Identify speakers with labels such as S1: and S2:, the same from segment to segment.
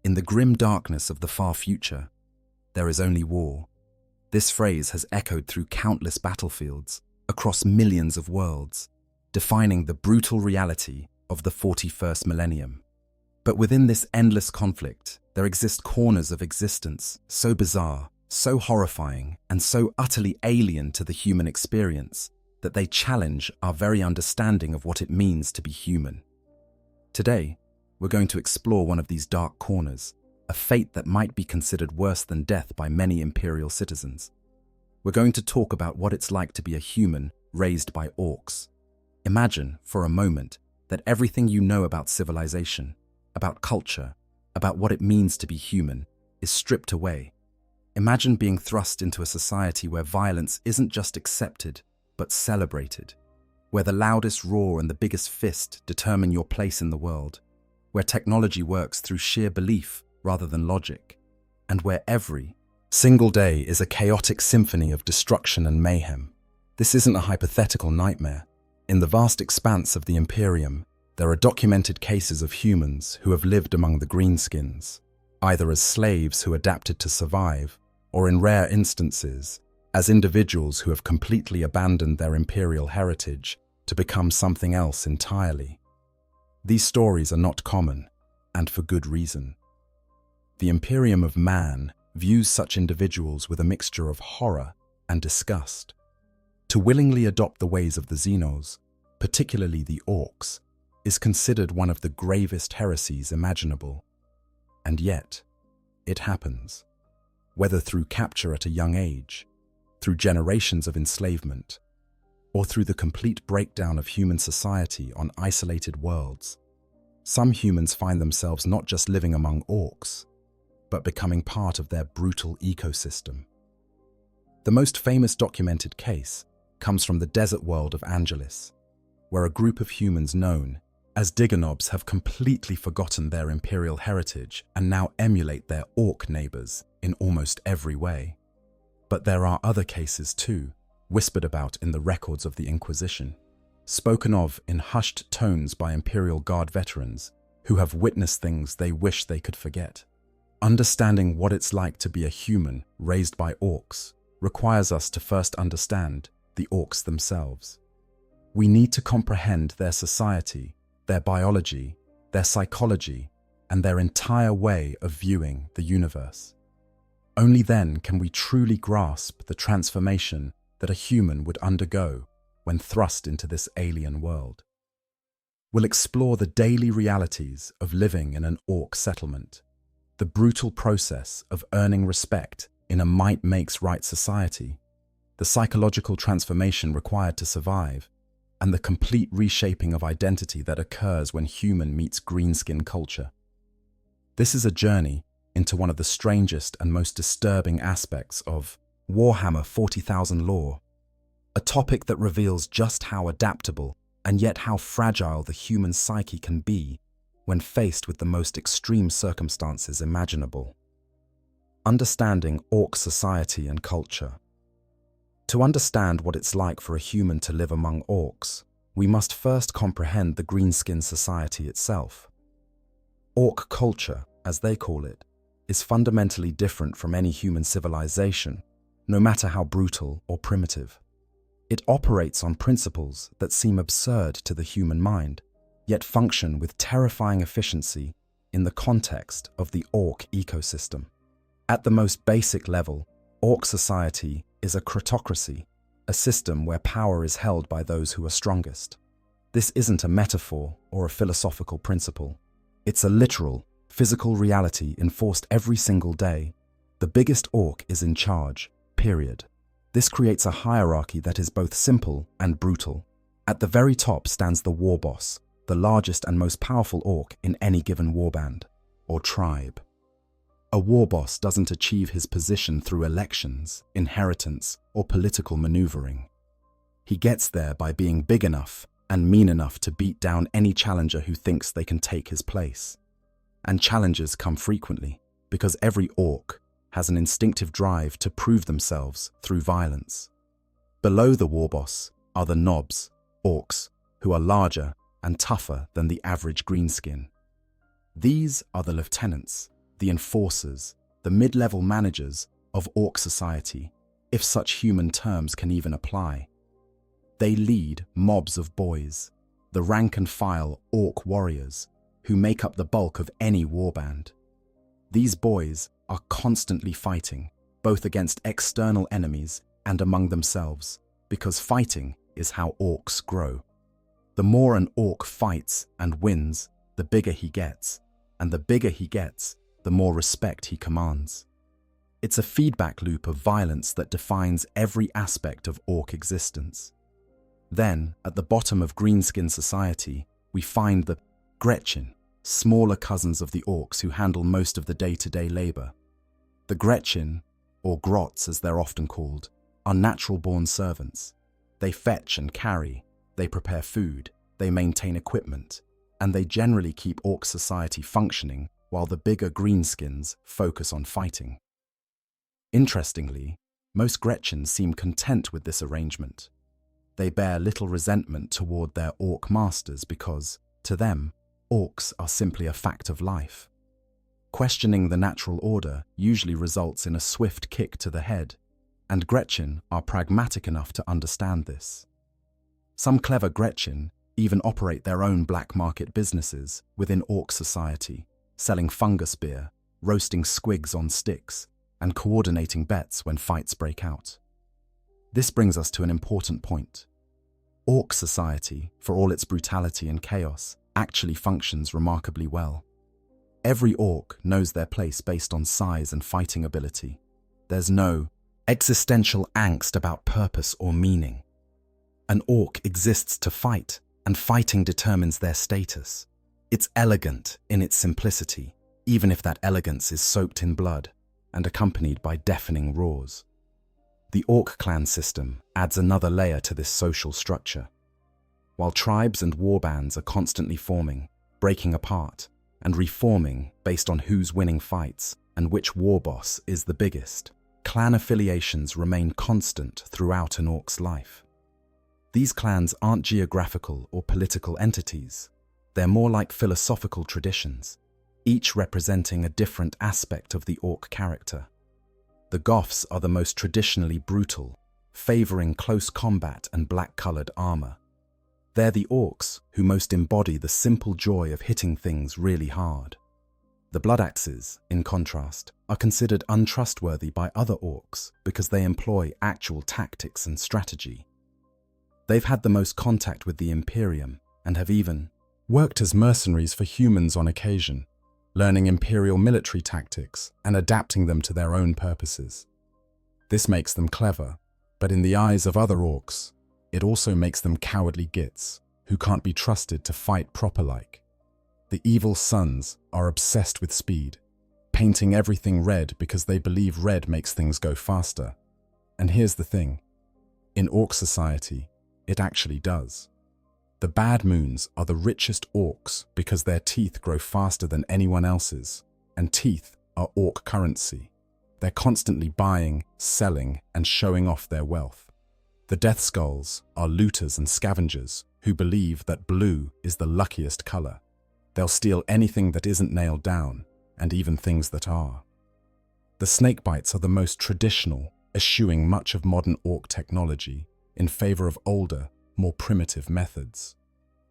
S1: In the grim darkness of the far future, there is only war. This phrase has echoed through countless battlefields, across millions of worlds, defining the brutal reality of the 41st millennium. But within this endless conflict, there exist corners of existence so bizarre, so horrifying, and so utterly alien to the human experience that they challenge our very understanding of what it means to be human. Today, we're going to explore one of these dark corners, a fate that might be considered worse than death by many Imperial citizens. We're going to talk about what it's like to be a human raised by orcs. Imagine, for a moment, that everything you know about civilization, about culture, about what it means to be human, is stripped away. Imagine being thrust into a society where violence isn't just accepted, but celebrated, where the loudest roar and the biggest fist determine your place in the world, where technology works through sheer belief rather than logic, and where every single day is a chaotic symphony of destruction and mayhem. This isn't a hypothetical nightmare. In the vast expanse of the Imperium, there are documented cases of humans who have lived among the greenskins, either as slaves who adapted to survive, or in rare instances, as individuals who have completely abandoned their imperial heritage to become something else entirely. These stories are not common, and for good reason. The Imperium of Man views such individuals with a mixture of horror and disgust. To willingly adopt the ways of the Xenos, particularly the Orks, is considered one of the gravest heresies imaginable. And yet, it happens. Whether through capture at a young age, through generations of enslavement, or through the complete breakdown of human society on isolated worlds, some humans find themselves not just living among orcs, but becoming part of their brutal ecosystem. The most famous documented case comes from the desert world of Angeles, where a group of humans known as Digonobs have completely forgotten their imperial heritage and now emulate their orc neighbors in almost every way. But there are other cases too, whispered about in the records of the Inquisition, spoken of in hushed tones by Imperial Guard veterans who have witnessed things they wish they could forget. Understanding what it's like to be a human raised by orcs requires us to first understand the orcs themselves. We need to comprehend their society, their biology, their psychology, and their entire way of viewing the universe. Only then can we truly grasp the transformation that a human would undergo when thrust into this alien world. We'll explore the daily realities of living in an orc settlement, the brutal process of earning respect in a might-makes-right society, the psychological transformation required to survive, and the complete reshaping of identity that occurs when human meets greenskin culture. This is a journey into one of the strangest and most disturbing aspects of Warhammer 40,000 lore, a topic that reveals just how adaptable and yet how fragile the human psyche can be when faced with the most extreme circumstances imaginable. Understanding orc society and culture. To understand what it's like for a human to live among orcs, we must first comprehend the greenskin society itself. Orc culture, as they call it, is fundamentally different from any human civilization, no matter how brutal or primitive. It operates on principles that seem absurd to the human mind, yet function with terrifying efficiency in the context of the orc ecosystem. At the most basic level, orc society is a cratocracy, a system where power is held by those who are strongest. This isn't a metaphor or a philosophical principle. It's a literal, physical reality enforced every single day. The biggest orc is in charge, period. This creates a hierarchy that is both simple and brutal. At the very top stands the war boss, the largest and most powerful orc in any given warband, or tribe. A war boss doesn't achieve his position through elections, inheritance, or political maneuvering. He gets there by being big enough and mean enough to beat down any challenger who thinks they can take his place. And challenges come frequently, because every orc has an instinctive drive to prove themselves through violence. Below the war boss are the knobs, orcs, who are larger and tougher than the average greenskin. These are the lieutenants, the enforcers, the mid-level managers of Ork society, if such human terms can even apply. They lead mobs of boys, the rank-and-file Ork warriors, who make up the bulk of any warband. These boys are constantly fighting, both against external enemies and among themselves, because fighting is how Orks grow. The more an Ork fights and wins, the bigger he gets, and the bigger he gets, the more respect he commands. It's a feedback loop of violence that defines every aspect of Ork existence. Then, at the bottom of greenskin society, we find the Gretchen, smaller cousins of the Orks who handle most of the day-to-day labor. The Gretchen, or Grots as they're often called, are natural-born servants. They fetch and carry, they prepare food, they maintain equipment, and they generally keep Ork society functioning while the bigger greenskins focus on fighting. Interestingly, most Gretchens seem content with this arrangement. They bear little resentment toward their Ork masters because, to them, Orks are simply a fact of life. Questioning the natural order usually results in a swift kick to the head, and Gretchen are pragmatic enough to understand this. Some clever Gretchen even operate their own black market businesses within Ork society, selling fungus beer, roasting squigs on sticks, and coordinating bets when fights break out. This brings us to an important point. Ork society, for all its brutality and chaos, actually functions remarkably well. Every Ork knows their place based on size and fighting ability. There's no existential angst about purpose or meaning. An Ork exists to fight, and fighting determines their status. It's elegant in its simplicity, even if that elegance is soaked in blood and accompanied by deafening roars. The Ork clan system adds another layer to this social structure. While tribes and warbands are constantly forming, breaking apart, and reforming based on who's winning fights and which war boss is the biggest, clan affiliations remain constant throughout an Ork's life. These clans aren't geographical or political entities. They're more like philosophical traditions, each representing a different aspect of the Ork character. The Goths are the most traditionally brutal, favoring close combat and black-colored armor. They're the Orks who most embody the simple joy of hitting things really hard. The Bloodaxes, in contrast, are considered untrustworthy by other Orks because they employ actual tactics and strategy. They've had the most contact with the Imperium and have even worked as mercenaries for humans on occasion, learning Imperial military tactics and adapting them to their own purposes. This makes them clever, but in the eyes of other Orks, it also makes them cowardly gits who can't be trusted to fight proper-like. The evil sons are obsessed with speed, painting everything red because they believe red makes things go faster. And here's the thing, in Ork society, it actually does. The Bad Moons are the richest Orks because their teeth grow faster than anyone else's, and teeth are Ork currency. They're constantly buying, selling, and showing off their wealth. The Death Skulls are looters and scavengers who believe that blue is the luckiest color. They'll steal anything that isn't nailed down, and even things that are. The Snakebites are the most traditional, eschewing much of modern Ork technology in favor of older, more primitive methods.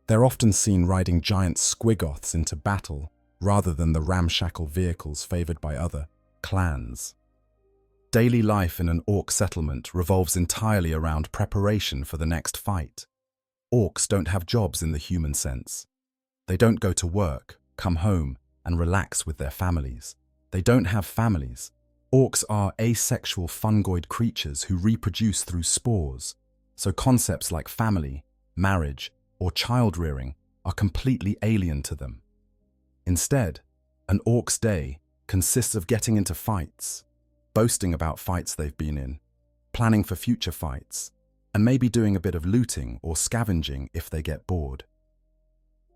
S1: They're often seen riding giant squigoths into battle rather than the ramshackle vehicles favored by other clans. Daily life in an Ork settlement revolves entirely around preparation for the next fight. Orks don't have jobs in the human sense. They don't go to work, come home, and relax with their families. They don't have families. Orks are asexual fungoid creatures who reproduce through spores, so concepts like family, marriage, or child-rearing are completely alien to them. Instead, an Ork's day consists of getting into fights, boasting about fights they've been in, planning for future fights, and maybe doing a bit of looting or scavenging if they get bored.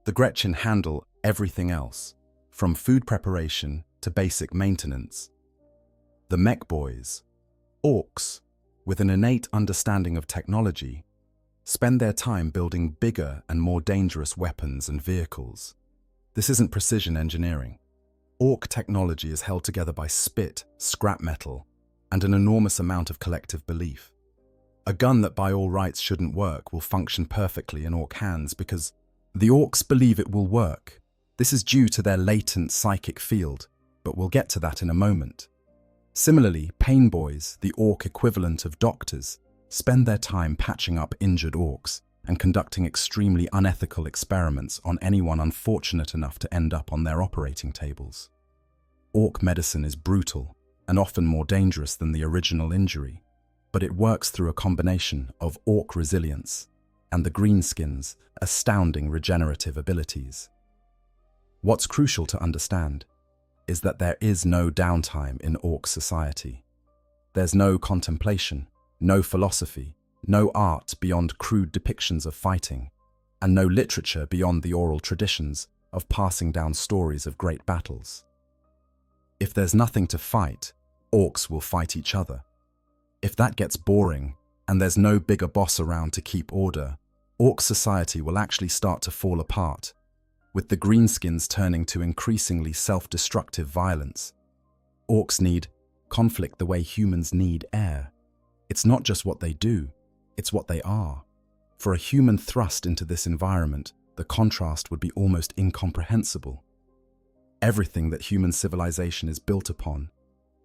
S1: The Gretchen handle everything else, from food preparation to basic maintenance. The Mech Boys, Orks, with an innate understanding of technology, spend their time building bigger and more dangerous weapons and vehicles. This isn't precision engineering. Ork technology is held together by spit, scrap metal, and an enormous amount of collective belief. A gun that by all rights shouldn't work will function perfectly in Ork hands because the Orks believe it will work. This is due to their latent psychic field, but we'll get to that in a moment. Similarly, pain boys, the Ork equivalent of doctors, spend their time patching up injured Orks and conducting extremely unethical experiments on anyone unfortunate enough to end up on their operating tables. Ork medicine is brutal and often more dangerous than the original injury, but it works through a combination of Ork resilience and the greenskins' astounding regenerative abilities. What's crucial to understand is that there is no downtime in Ork society. There's no contemplation, no philosophy, no art beyond crude depictions of fighting, and no literature beyond the oral traditions of passing down stories of great battles. If there's nothing to fight, Orks will fight each other. If that gets boring, and there's no bigger boss around to keep order, Ork society will actually start to fall apart, with the greenskins turning to increasingly self-destructive violence. Orks need conflict the way humans need air. It's not just what they do, it's what they are. For a human thrust into this environment, the contrast would be almost incomprehensible. Everything that human civilization is built upon,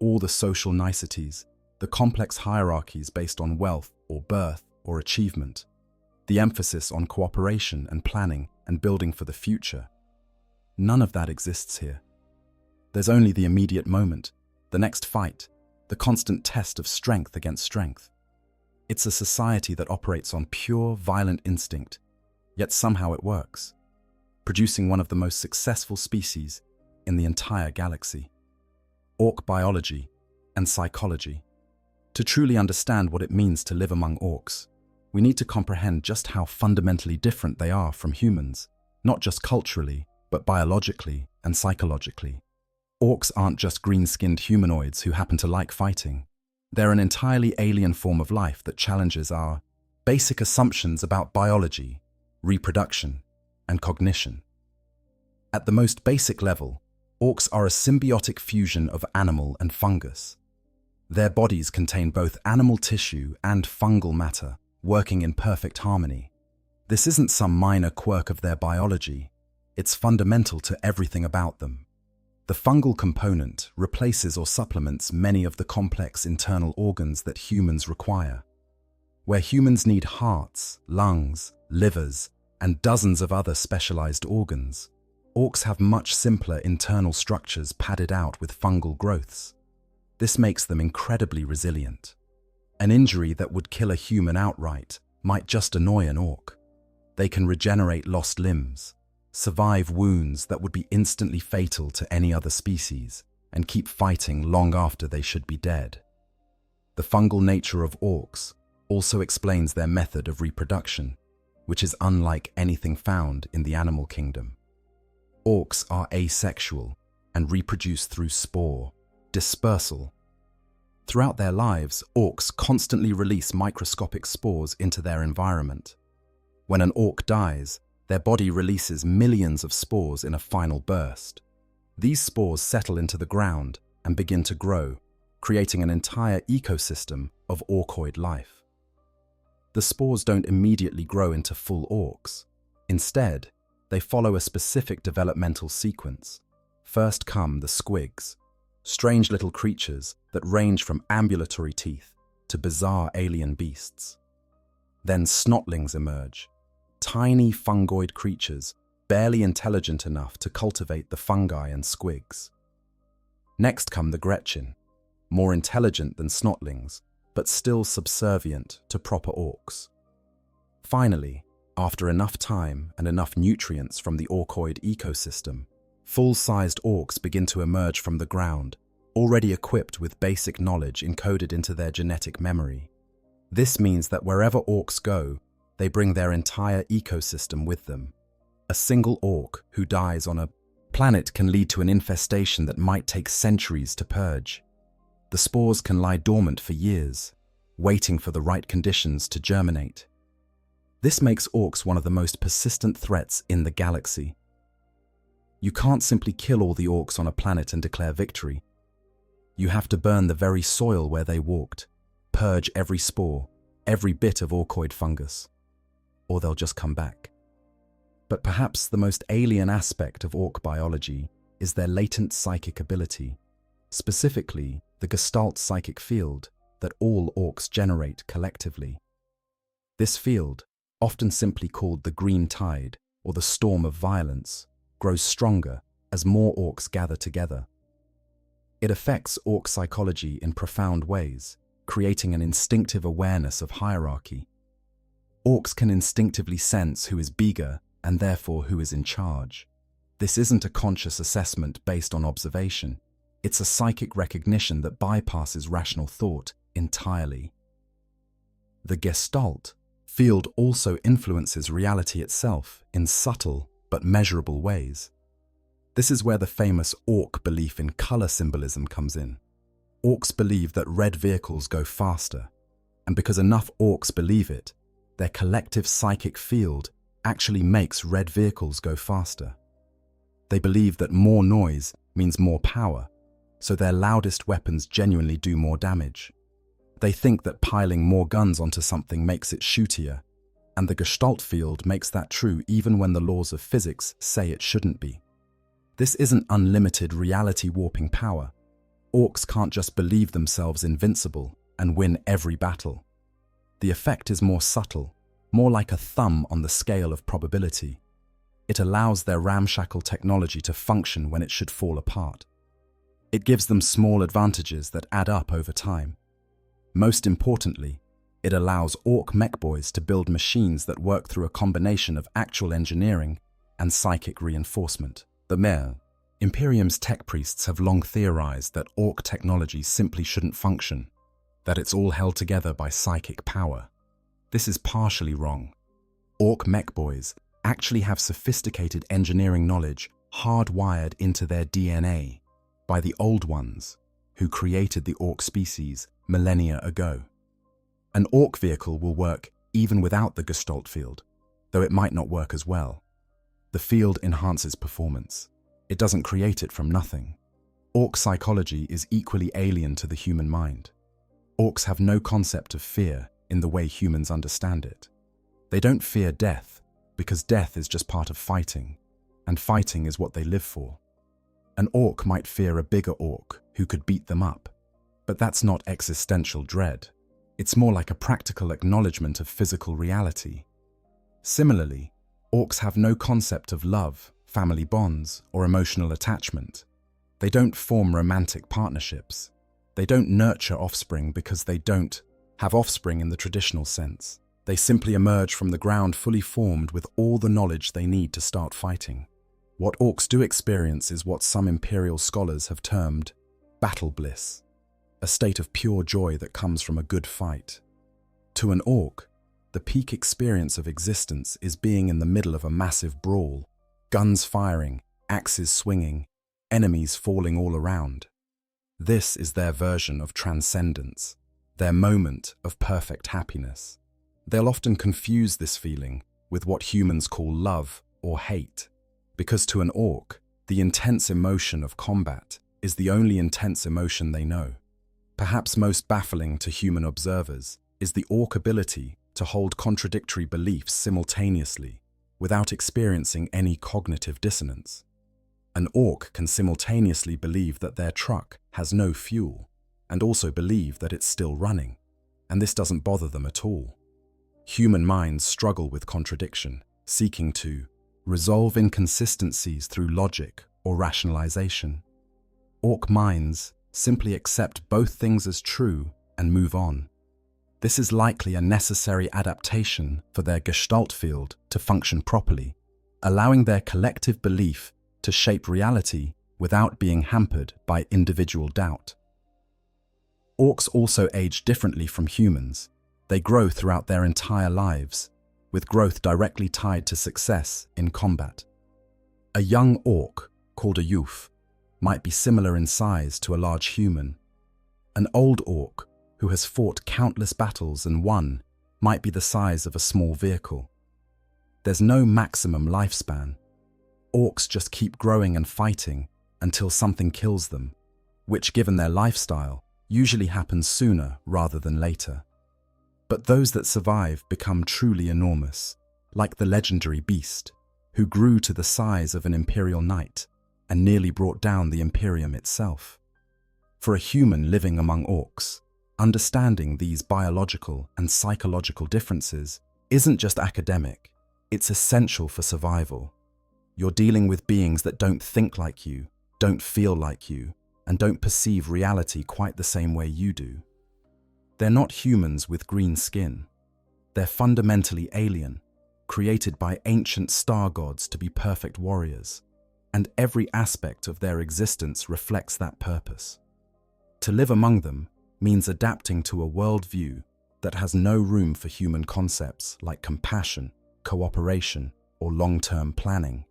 S1: all the social niceties, the complex hierarchies based on wealth or birth or achievement, the emphasis on cooperation and planning and building for the future. None of that exists here. There's only the immediate moment, the next fight, the constant test of strength against strength. It's a society that operates on pure, violent instinct, yet somehow it works, producing one of the most successful species in the entire galaxy. Ork biology and psychology. To truly understand what it means to live among Orks, we need to comprehend just how fundamentally different they are from humans, not just culturally, but biologically and psychologically. Orks aren't just green-skinned humanoids who happen to like fighting. They're an entirely alien form of life that challenges our basic assumptions about biology, reproduction, and cognition. At the most basic level, Orks are a symbiotic fusion of animal and fungus. Their bodies contain both animal tissue and fungal matter, working in perfect harmony. This isn't some minor quirk of their biology, it's fundamental to everything about them. The fungal component replaces or supplements many of the complex internal organs that humans require. Where humans need hearts, lungs, livers, and dozens of other specialized organs, Orks have much simpler internal structures padded out with fungal growths. This makes them incredibly resilient. An injury that would kill a human outright might just annoy an Ork. They can regenerate lost limbs, survive wounds that would be instantly fatal to any other species, and keep fighting long after they should be dead. The fungal nature of Orks also explains their method of reproduction, which is unlike anything found in the animal kingdom. Orks are asexual and reproduce through spore dispersal. Throughout their lives, Orks constantly release microscopic spores into their environment. When an Ork dies, their body releases millions of spores in a final burst. These spores settle into the ground and begin to grow, creating an entire ecosystem of Orkoid life. The spores don't immediately grow into full Orks. Instead, they follow a specific developmental sequence. First come the squigs, strange little creatures that range from ambulatory teeth to bizarre alien beasts. Then snotlings emerge, tiny fungoid creatures barely intelligent enough to cultivate the fungi and squigs. Next come the Gretchen, more intelligent than snotlings, but still subservient to proper Orks. Finally, after enough time and enough nutrients from the Orkoid ecosystem, full-sized Orks begin to emerge from the ground, already equipped with basic knowledge encoded into their genetic memory. This means that wherever Orks go, they bring their entire ecosystem with them. A single Ork who dies on a planet can lead to an infestation that might take centuries to purge. The spores can lie dormant for years, waiting for the right conditions to germinate. This makes Orks one of the most persistent threats in the galaxy. You can't simply kill all the orcs on a planet and declare victory. You have to burn the very soil where they walked, purge every spore, every bit of orcoid fungus, or they'll just come back. But perhaps the most alien aspect of orc biology is their latent psychic ability, specifically the Gestalt psychic field that all orcs generate collectively. This field, often simply called the green tide or the storm of violence, grows stronger as more orcs gather together. It affects orc psychology in profound ways, creating an instinctive awareness of hierarchy. Orcs can instinctively sense who is bigger and therefore who is in charge. This isn't a conscious assessment based on observation. It's a psychic recognition that bypasses rational thought entirely. The Gestalt field also influences reality itself in subtle but measurable ways. This is where the famous orc belief in color symbolism comes in. Orcs believe that red vehicles go faster, and because enough orcs believe it, their collective psychic field actually makes red vehicles go faster. They believe that more noise means more power, so their loudest weapons genuinely do more damage. They think that piling more guns onto something makes it shootier, and the Gestalt field makes that true even when the laws of physics say it shouldn't be. This isn't unlimited reality-warping power. Orcs can't just believe themselves invincible and win every battle. The effect is more subtle, more like a thumb on the scale of probability. It allows their ramshackle technology to function when it should fall apart. It gives them small advantages that add up over time. Most importantly, it allows orc mech boys to build machines that work through a combination of actual engineering and psychic reinforcement. The Mer, Imperium's tech priests have long theorized that orc technology simply shouldn't function, that it's all held together by psychic power. This is partially wrong. Orc mech boys actually have sophisticated engineering knowledge hardwired into their DNA by the Old Ones who created the orc species millennia ago. An orc vehicle will work even without the Gestalt field, though it might not work as well. The field enhances performance. It doesn't create it from nothing. Orc psychology is equally alien to the human mind. Orcs have no concept of fear in the way humans understand it. They don't fear death because death is just part of fighting, and fighting is what they live for. An orc might fear a bigger orc who could beat them up, but that's not existential dread. It's more like a practical acknowledgement of physical reality. Similarly, orcs have no concept of love, family bonds, or emotional attachment. They don't form romantic partnerships. They don't nurture offspring because they don't have offspring in the traditional sense. They simply emerge from the ground fully formed with all the knowledge they need to start fighting. What orcs do experience is what some imperial scholars have termed battle bliss, a state of pure joy that comes from a good fight. To an orc, the peak experience of existence is being in the middle of a massive brawl, guns firing, axes swinging, enemies falling all around. This is their version of transcendence, their moment of perfect happiness. They'll often confuse this feeling with what humans call love or hate, because to an orc, the intense emotion of combat is the only intense emotion they know. Perhaps most baffling to human observers is the orc ability to hold contradictory beliefs simultaneously without experiencing any cognitive dissonance. An orc can simultaneously believe that their truck has no fuel and also believe that it's still running, and this doesn't bother them at all. Human minds struggle with contradiction, seeking to resolve inconsistencies through logic or rationalization. Orc minds simply accept both things as true and move on. This is likely a necessary adaptation for their Gestalt field to function properly, allowing their collective belief to shape reality without being hampered by individual doubt. Orcs also age differently from humans. They grow throughout their entire lives, with growth directly tied to success in combat. A young orc, called a youth, might be similar in size to a large human. An old orc, who has fought countless battles and won, might be the size of a small vehicle. There's no maximum lifespan. Orks just keep growing and fighting until something kills them, which, given their lifestyle, usually happens sooner rather than later. But those that survive become truly enormous, like the legendary beast, who grew to the size of an imperial knight and nearly brought down the Imperium itself. For a human living among orcs, understanding these biological and psychological differences isn't just academic, it's essential for survival. You're dealing with beings that don't think like you, don't feel like you, and don't perceive reality quite the same way you do. They're not humans with green skin. They're fundamentally alien, created by ancient star gods to be perfect warriors, and every aspect of their existence reflects that purpose. To live among them means adapting to a worldview that has no room for human concepts like compassion, cooperation, or long-term planning.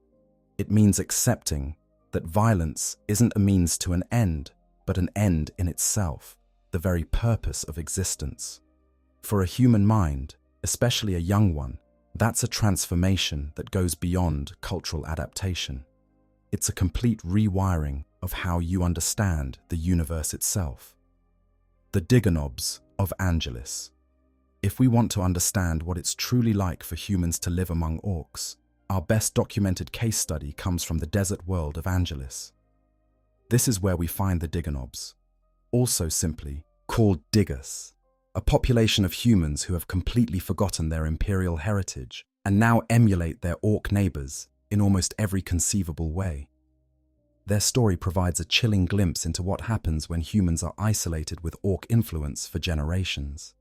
S1: It means accepting that violence isn't a means to an end, but an end in itself, the very purpose of existence. For a human mind, especially a young one, that's a transformation that goes beyond cultural adaptation. It's a complete rewiring of how you understand the universe itself. The Digonobs of Angelus. If we want to understand what it's truly like for humans to live among orcs, our best documented case study comes from the desert world of Angelus. This is where we find the Digonobs, also simply called Diggers, a population of humans who have completely forgotten their imperial heritage and now emulate their orc neighbors in almost every conceivable way. Their story provides a chilling glimpse into what happens when humans are isolated with orc influence for generations.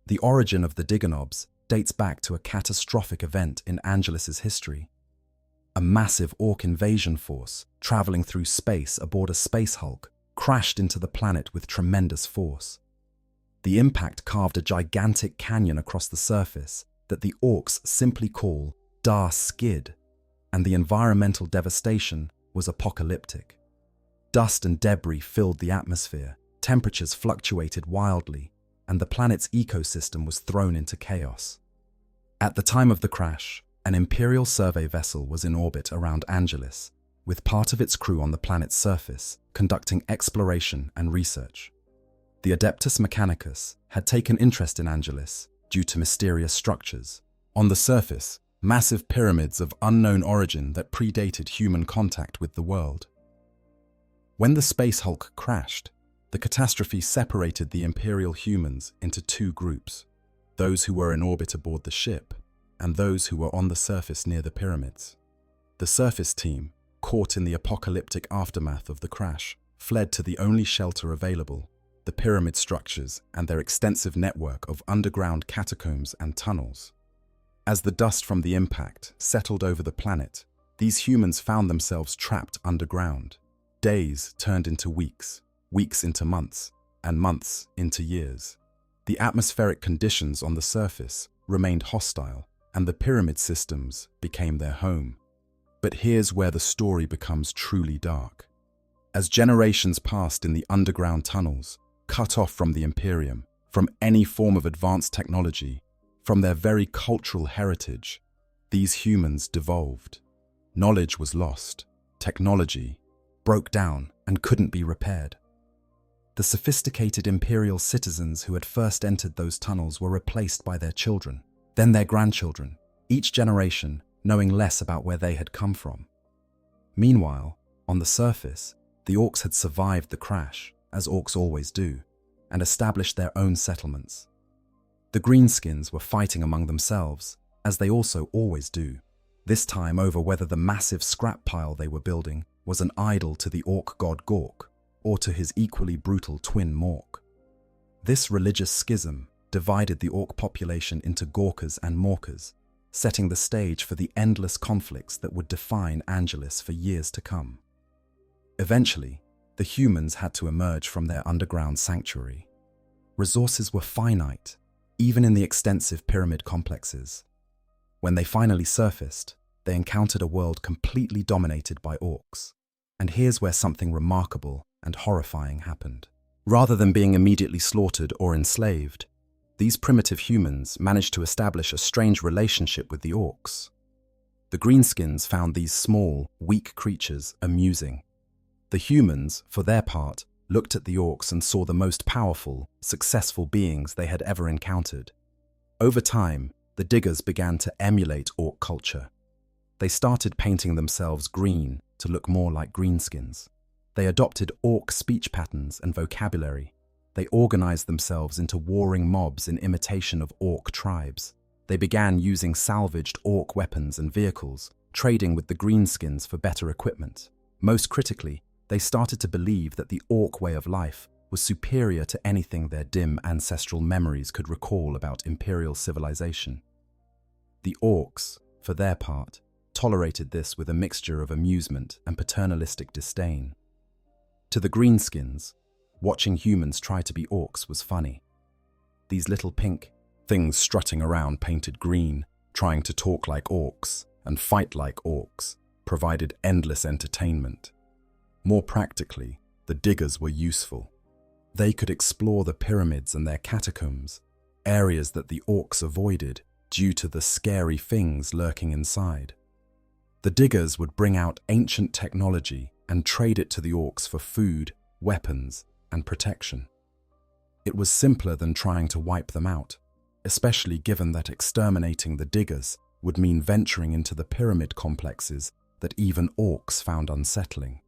S1: The origin of the Digonobs dates back to a catastrophic event in Angelus's history. A massive orc invasion force, traveling through space aboard a space hulk, crashed into the planet with tremendous force. The impact carved a gigantic canyon across the surface that the orcs simply call Dar Skid, and the environmental devastation was apocalyptic. Dust and debris filled the atmosphere, temperatures fluctuated wildly, and the planet's ecosystem was thrown into chaos. At the time of the crash, an Imperial survey vessel was in orbit around Angelus, with part of its crew on the planet's surface, conducting exploration and research. The Adeptus Mechanicus had taken interest in Angelus due to mysterious structures. On the surface, massive pyramids of unknown origin that predated human contact with the world. When the space hulk crashed, the catastrophe separated the Imperial humans into two groups, those who were in orbit aboard the ship and those who were on the surface near the pyramids. The surface team, caught in the apocalyptic aftermath of the crash, fled to the only shelter available, the pyramid structures and their extensive network of underground catacombs and tunnels. As the dust from the impact settled over the planet, these humans found themselves trapped underground. Days turned into weeks, weeks into months, and months into years. The atmospheric conditions on the surface remained hostile, and the pyramid systems became their home. But here's where the story becomes truly dark. As generations passed in the underground tunnels, cut off from the Imperium, from any form of advanced technology, from their very cultural heritage, these humans devolved. Knowledge was lost, technology broke down and couldn't be repaired. The sophisticated Imperial citizens who had first entered those tunnels were replaced by their children, then their grandchildren, each generation knowing less about where they had come from. Meanwhile, on the surface, the orcs had survived the crash, as orcs always do, and established their own settlements. The greenskins were fighting among themselves, as they also always do, this time over whether the massive scrap pile they were building was an idol to the orc god Gork, or to his equally brutal twin Mork. This religious schism divided the orc population into Gorkas and Morkas, setting the stage for the endless conflicts that would define Angelus for years to come. Eventually, the humans had to emerge from their underground sanctuary. Resources were finite, even in the extensive pyramid complexes. When they finally surfaced, they encountered a world completely dominated by orcs. And here's where something remarkable and horrifying happened. Rather than being immediately slaughtered or enslaved, these primitive humans managed to establish a strange relationship with the orcs. The greenskins found these small, weak creatures amusing. The humans, for their part, looked at the orcs and saw the most powerful, successful beings they had ever encountered. Over time, the diggers began to emulate orc culture. They started painting themselves green to look more like greenskins. They adopted orc speech patterns and vocabulary. They organized themselves into warring mobs in imitation of orc tribes. They began using salvaged orc weapons and vehicles, trading with the greenskins for better equipment. Most critically, they started to believe that the orc way of life was superior to anything their dim ancestral memories could recall about imperial civilization. The orcs, for their part, tolerated this with a mixture of amusement and paternalistic disdain. To the greenskins, watching humans try to be orcs was funny. These little pink things strutting around painted green, trying to talk like orcs and fight like orcs, provided endless entertainment. More practically, the diggers were useful. They could explore the pyramids and their catacombs, areas that the orcs avoided due to the scary things lurking inside. The diggers would bring out ancient technology and trade it to the orcs for food, weapons, and protection. It was simpler than trying to wipe them out, especially given that exterminating the diggers would mean venturing into the pyramid complexes that even orcs found unsettling.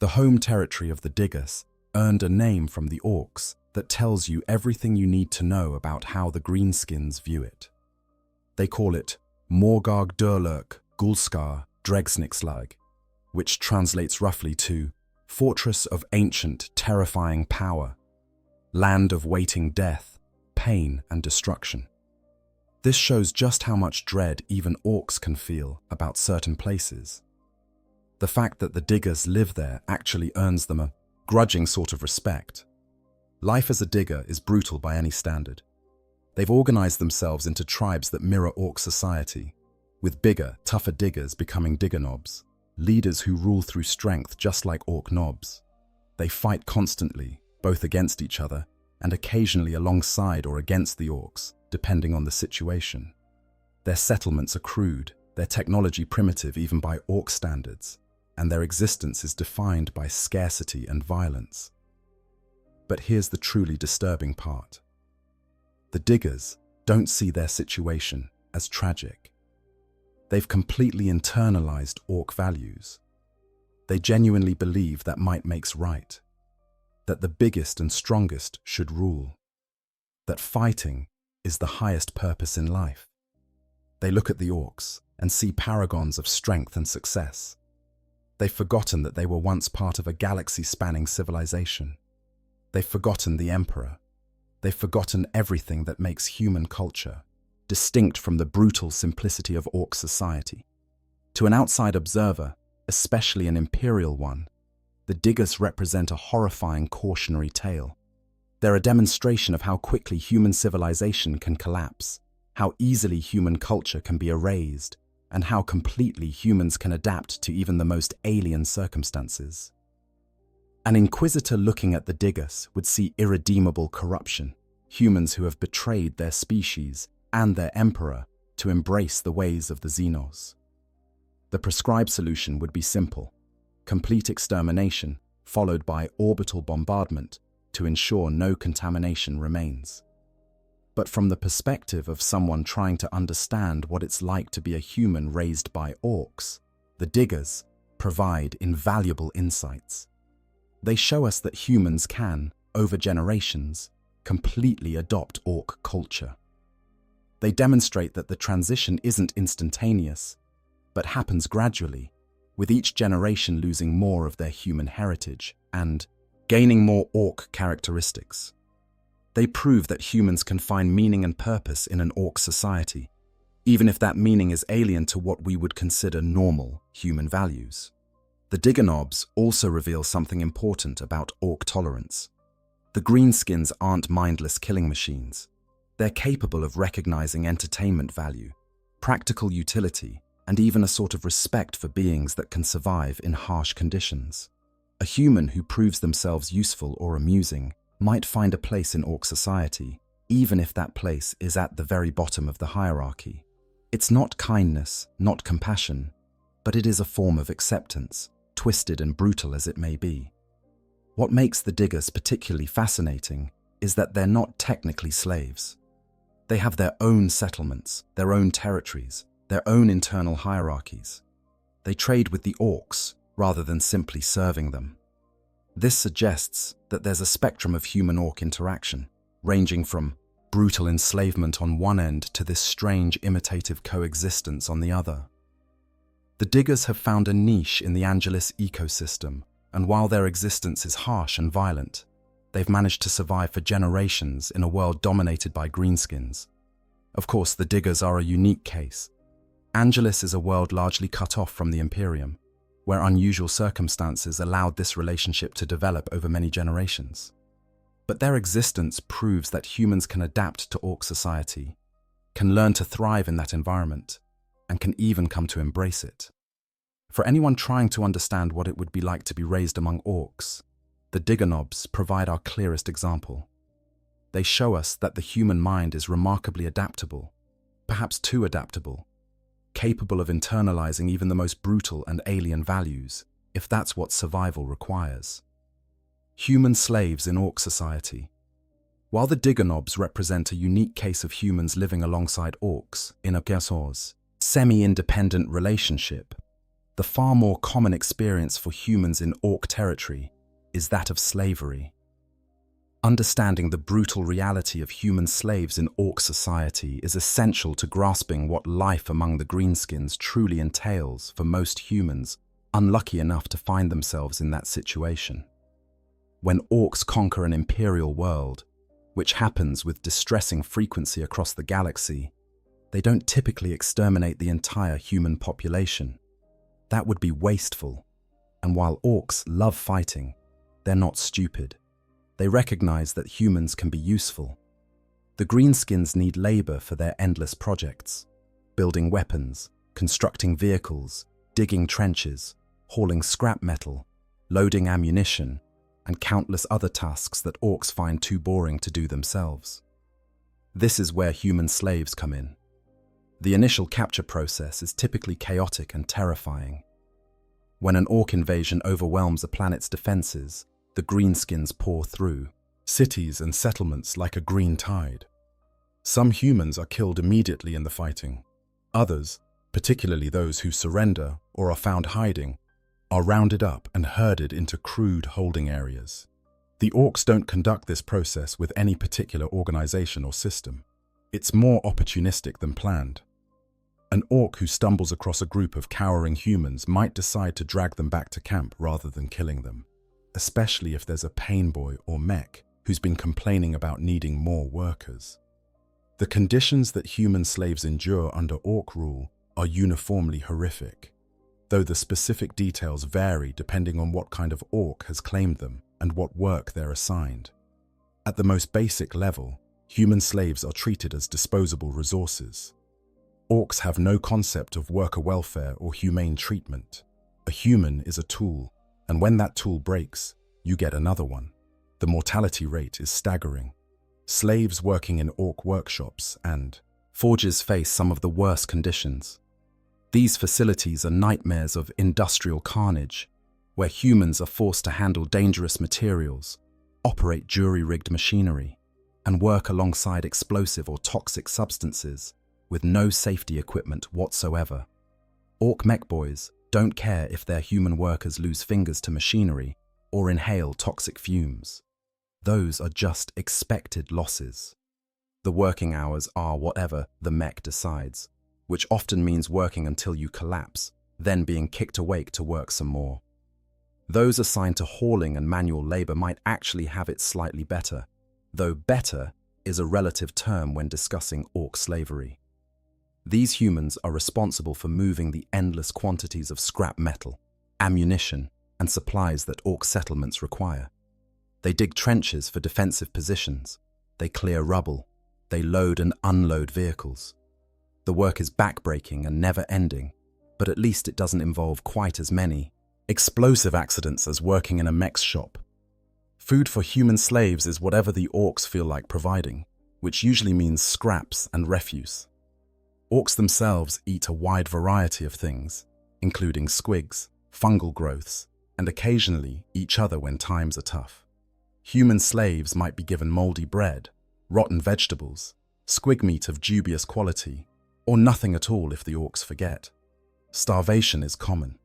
S1: The home territory of the diggers earned a name from the orcs that tells you everything you need to know about how the greenskins view it. They call it Morgag Durlurk Gulskar Dregsnixlag, which translates roughly to Fortress of Ancient Terrifying Power, Land of Waiting Death, Pain and Destruction. This shows just how much dread even orcs can feel about certain places. The fact that the diggers live there actually earns them a grudging sort of respect. Life as a digger is brutal by any standard. They've organized themselves into tribes that mirror orc society, with bigger, tougher diggers becoming digger knobs, leaders who rule through strength just like orc knobs. They fight constantly, both against each other and occasionally alongside or against the orcs, depending on the situation. Their settlements are crude, their technology primitive even by orc standards, and their existence is defined by scarcity and violence. But here's the truly disturbing part. The diggers don't see their situation as tragic. They've completely internalized orc values. They genuinely believe that might makes right, that the biggest and strongest should rule, that fighting is the highest purpose in life. They look at the orcs and see paragons of strength and success. They've forgotten that they were once part of a galaxy-spanning civilization. They've forgotten the Emperor. They've forgotten everything that makes human culture, distinct from the brutal simplicity of orc society. To an outside observer, especially an imperial one, the diggers represent a horrifying cautionary tale. They're a demonstration of how quickly human civilization can collapse, how easily human culture can be erased, and how completely humans can adapt to even the most alien circumstances. An inquisitor looking at the diggers would see irredeemable corruption, humans who have betrayed their species and their emperor to embrace the ways of the Xenos. The prescribed solution would be simple: complete extermination followed by orbital bombardment to ensure no contamination remains. But from the perspective of someone trying to understand what it's like to be a human raised by orcs, the diggers provide invaluable insights. They show us that humans can, over generations, completely adopt orc culture. They demonstrate that the transition isn't instantaneous, but happens gradually, with each generation losing more of their human heritage and gaining more orc characteristics. They prove that humans can find meaning and purpose in an orc society, even if that meaning is alien to what we would consider normal human values. The digger knobs also reveal something important about orc tolerance. The greenskins aren't mindless killing machines. They're capable of recognizing entertainment value, practical utility, and even a sort of respect for beings that can survive in harsh conditions. A human who proves themselves useful or amusing might find a place in orc society, even if that place is at the very bottom of the hierarchy. It's not kindness, not compassion, but it is a form of acceptance, twisted and brutal as it may be. What makes the diggers particularly fascinating is that they're not technically slaves. They have their own settlements, their own territories, their own internal hierarchies. They trade with the Orks rather than simply serving them. This suggests that there's a spectrum of human-orc interaction, ranging from brutal enslavement on one end to this strange imitative coexistence on the other. The diggers have found a niche in the Angelus ecosystem, and while their existence is harsh and violent, they've managed to survive for generations in a world dominated by greenskins. Of course, the diggers are a unique case. Angelus is a world largely cut off from the Imperium, where unusual circumstances allowed this relationship to develop over many generations. But their existence proves that humans can adapt to Orc society, can learn to thrive in that environment, and can even come to embrace it. For anyone trying to understand what it would be like to be raised among Orcs, the digger knobs provide our clearest example. They show us that the human mind is remarkably adaptable, perhaps too adaptable, capable of internalizing even the most brutal and alien values, if that's what survival requires. Human slaves in Orc society. While the digger knobs represent a unique case of humans living alongside Orcs in a semi-independent relationship, the far more common experience for humans in Orc territory is that of slavery. Understanding the brutal reality of human slaves in Orc society is essential to grasping what life among the greenskins truly entails for most humans unlucky enough to find themselves in that situation. When Orcs conquer an imperial world, which happens with distressing frequency across the galaxy, they don't typically exterminate the entire human population. That would be wasteful, and while Orcs love fighting, they're not stupid. They recognize that humans can be useful. The greenskins need labor for their endless projects, building weapons, constructing vehicles, digging trenches, hauling scrap metal, loading ammunition, and countless other tasks that Orcs find too boring to do themselves. This is where human slaves come in. The initial capture process is typically chaotic and terrifying. When an Orc invasion overwhelms a planet's defenses, the greenskins pour through cities and settlements like a green tide. Some humans are killed immediately in the fighting. Others, particularly those who surrender or are found hiding, are rounded up and herded into crude holding areas. The Orcs don't conduct this process with any particular organization or system. It's more opportunistic than planned. An Orc who stumbles across a group of cowering humans might decide to drag them back to camp rather than killing them, especially if there's a pain boy or mech who's been complaining about needing more workers. The conditions that human slaves endure under Orc rule are uniformly horrific, though the specific details vary depending on what kind of Orc has claimed them and what work they're assigned. At the most basic level, human slaves are treated as disposable resources. Orcs have no concept of worker welfare or humane treatment. A human is a tool, and when that tool breaks, you get another one. The mortality rate is staggering. Slaves working in Orc workshops and forges face some of the worst conditions. These facilities are nightmares of industrial carnage, where humans are forced to handle dangerous materials, operate jury-rigged machinery, and work alongside explosive or toxic substances with no safety equipment whatsoever. Orc mech boys don't care if their human workers lose fingers to machinery or inhale toxic fumes. Those are just expected losses. The working hours are whatever the mech decides, which often means working until you collapse, then being kicked awake to work some more. Those assigned to hauling and manual labor might actually have it slightly better, though better is a relative term when discussing Orc slavery. These humans are responsible for moving the endless quantities of scrap metal, ammunition, and supplies that Orc settlements require. They dig trenches for defensive positions. They clear rubble. They load and unload vehicles. The work is backbreaking and never-ending, but at least it doesn't involve quite as many explosive accidents as working in a mech's shop. Food for human slaves is whatever the Orcs feel like providing, which usually means scraps and refuse. Orks themselves eat a wide variety of things, including squigs, fungal growths, and occasionally each other when times are tough. Human slaves might be given moldy bread, rotten vegetables, squig meat of dubious quality, or nothing at all if the orcs forget. Starvation is common.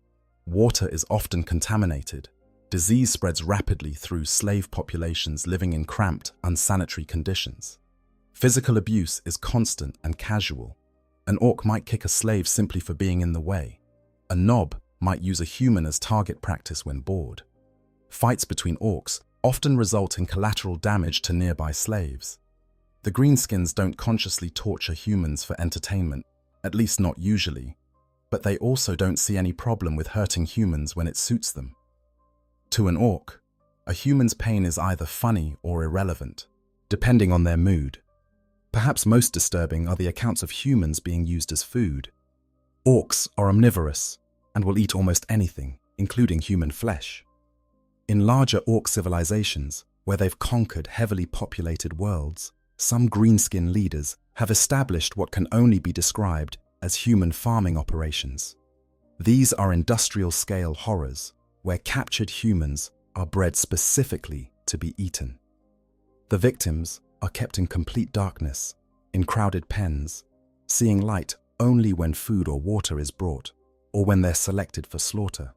S1: Water is often contaminated. Disease spreads rapidly through slave populations living in cramped, unsanitary conditions. Physical abuse is constant and casual. An orc might kick a slave simply for being in the way. A nob might use a human as target practice when bored. Fights between orcs often result in collateral damage to nearby slaves. The greenskins don't consciously torture humans for entertainment, at least not usually, but they also don't see any problem with hurting humans when it suits them. To an orc, a human's pain is either funny or irrelevant, depending on their mood. Perhaps most disturbing are the accounts of humans being used as food. Orcs are omnivorous and will eat almost anything, including human flesh. In larger orc civilizations, where they've conquered heavily populated worlds, some greenskin leaders have established what can only be described as human farming operations. These are industrial-scale horrors, where captured humans are bred specifically to be eaten. The victims are kept in complete darkness, in crowded pens, seeing light only when food or water is brought, or when they're selected for slaughter.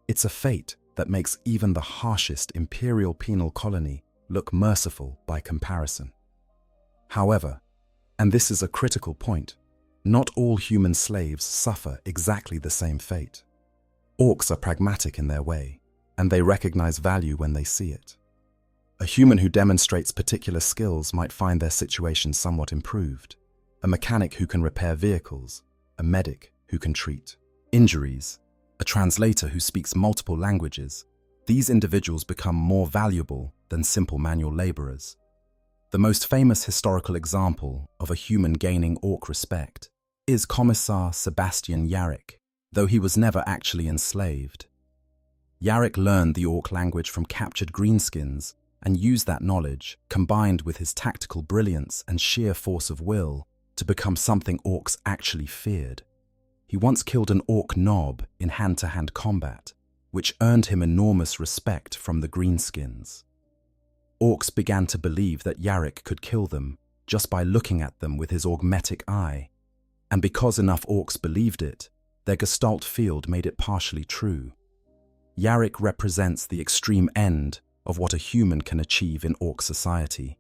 S1: It's a fate that makes even the harshest imperial penal colony look merciful by comparison. However, and this is a critical point, not all human slaves suffer exactly the same fate. Orcs are pragmatic in their way, and they recognize value when they see it. A human who demonstrates particular skills might find their situation somewhat improved. A mechanic who can repair vehicles, a medic who can treat injuries, a translator who speaks multiple languages. These individuals become more valuable than simple manual laborers. The most famous historical example of a human gaining orc respect is Commissar Sebastian Yarrick, though he was never actually enslaved. Yarrick learned the orc language from captured greenskins and used that knowledge, combined with his tactical brilliance and sheer force of will, to become something orcs actually feared. He once killed an orc nob in hand-to-hand combat, which earned him enormous respect from the greenskins. Orcs began to believe that Yarrick could kill them just by looking at them with his augmetic eye, and because enough orcs believed it, their gestalt field made it partially true. Yarrick represents the extreme end of what a human can achieve in orc society,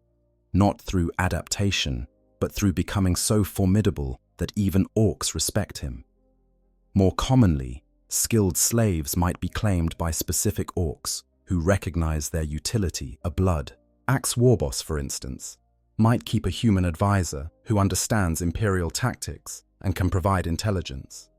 S1: not through adaptation, but through becoming so formidable that even orcs respect him. More commonly, skilled slaves might be claimed by specific orcs who recognize their utility. A blood axe warboss, for instance, might keep a human advisor who understands imperial tactics and can provide intelligence.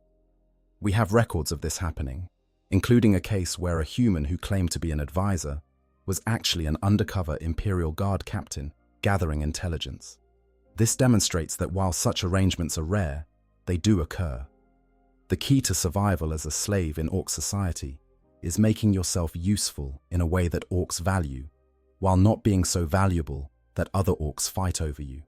S1: We have records of this happening, including a case where a human who claimed to be an advisor was actually an undercover Imperial Guard captain gathering intelligence. This demonstrates that while such arrangements are rare, they do occur. The key to survival as a slave in orc society is making yourself useful in a way that orcs value, while not being so valuable that other orcs fight over you.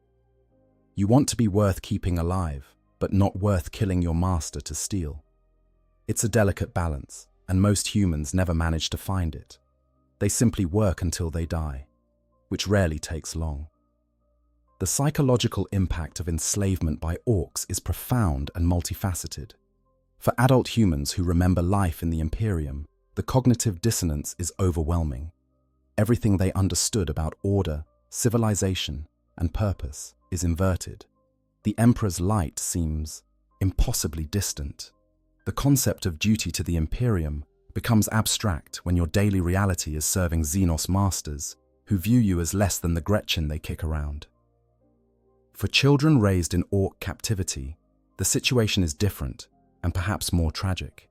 S1: You want to be worth keeping alive, but not worth killing your master to steal. It's a delicate balance, and most humans never manage to find it. They simply work until they die, which rarely takes long. The psychological impact of enslavement by orcs is profound and multifaceted. For adult humans who remember life in the Imperium, the cognitive dissonance is overwhelming. Everything they understood about order, civilization, and purpose is inverted. The Emperor's light seems impossibly distant. The concept of duty to the Imperium becomes abstract when your daily reality is serving Xenos masters who view you as less than the Gretchen they kick around. For children raised in orc captivity, the situation is different and perhaps more tragic.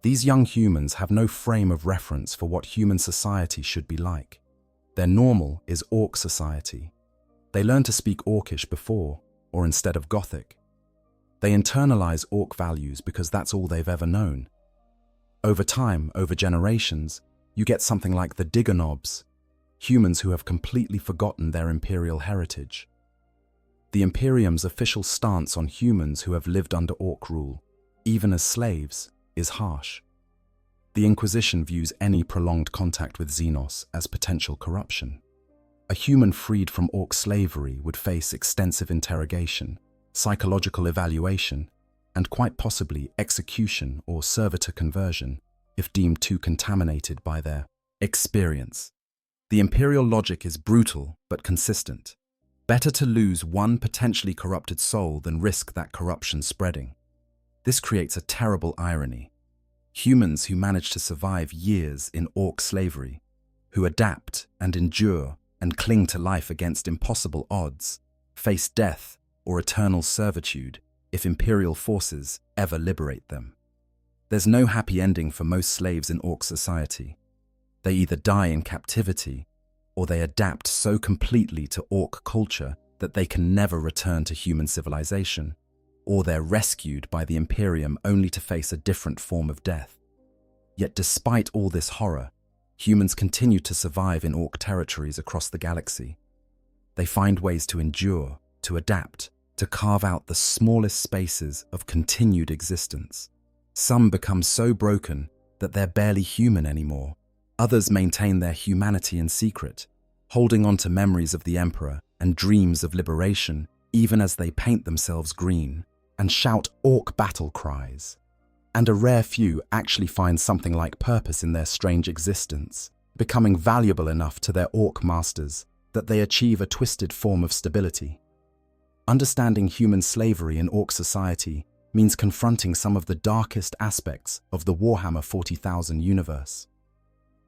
S1: These young humans have no frame of reference for what human society should be like. Their normal is orc society. They learn to speak orcish before or instead of Gothic. They internalize orc values because that's all they've ever known. Over time, over generations, you get something like the digger knobs, humans who have completely forgotten their imperial heritage. The Imperium's official stance on humans who have lived under Ork rule, even as slaves, is harsh. The Inquisition views any prolonged contact with Xenos as potential corruption. A human freed from Ork slavery would face extensive interrogation, psychological evaluation, and quite possibly execution or servitor conversion if deemed too contaminated by their experience. The Imperial logic is brutal but consistent. Better to lose one potentially corrupted soul than risk that corruption spreading. This creates a terrible irony. Humans who manage to survive years in Ork slavery, who adapt and endure and cling to life against impossible odds, face death or eternal servitude if Imperial forces ever liberate them. There's no happy ending for most slaves in Ork society. They either die in captivity, or they adapt so completely to Ork culture that they can never return to human civilization, or they're rescued by the Imperium only to face a different form of death. Yet despite all this horror, humans continue to survive in Ork territories across the galaxy. They find ways to endure, to adapt, to carve out the smallest spaces of continued existence. Some become so broken that they're barely human anymore. Others maintain their humanity in secret, holding on to memories of the Emperor and dreams of liberation, even as they paint themselves green and shout Ork battle cries. And a rare few actually find something like purpose in their strange existence, becoming valuable enough to their Ork masters that they achieve a twisted form of stability. Understanding human slavery in Ork society means confronting some of the darkest aspects of the Warhammer 40,000 universe.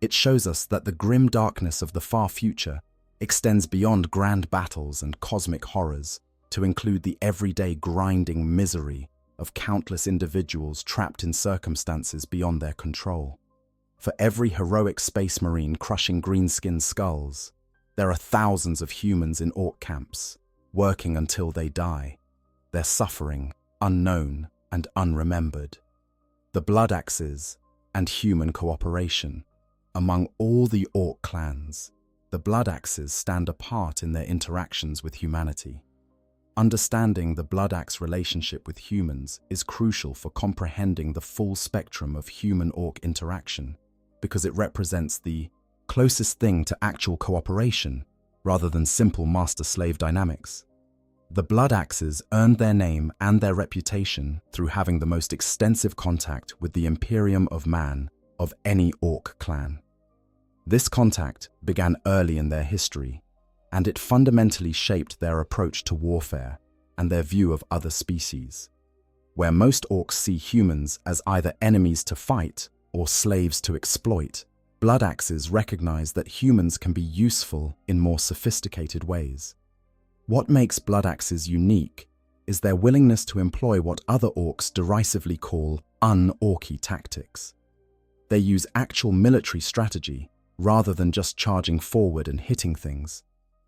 S1: It shows us that the grim darkness of the far future extends beyond grand battles and cosmic horrors to include the everyday grinding misery of countless individuals trapped in circumstances beyond their control. For every heroic space marine crushing greenskin skulls, there are thousands of humans in Ork camps, working until they die, their suffering unknown and unremembered. The blood axes and human cooperation. Among all the Ork clans, the blood axes stand apart in their interactions with humanity. Understanding the blood axe relationship with humans is crucial for comprehending the full spectrum of human-Ork interaction, because it represents the closest thing to actual cooperation rather than simple master-slave dynamics. The blood axes earned their name and their reputation through having the most extensive contact with the Imperium of Man of any Ork clan. This contact began early in their history, and it fundamentally shaped their approach to warfare and their view of other species. Where most Orks see humans as either enemies to fight or slaves to exploit, blood axes recognize that humans can be useful in more sophisticated ways. What makes blood axes unique is their willingness to employ what other Orks derisively call un-Orky tactics. They use actual military strategy rather than just charging forward and hitting things.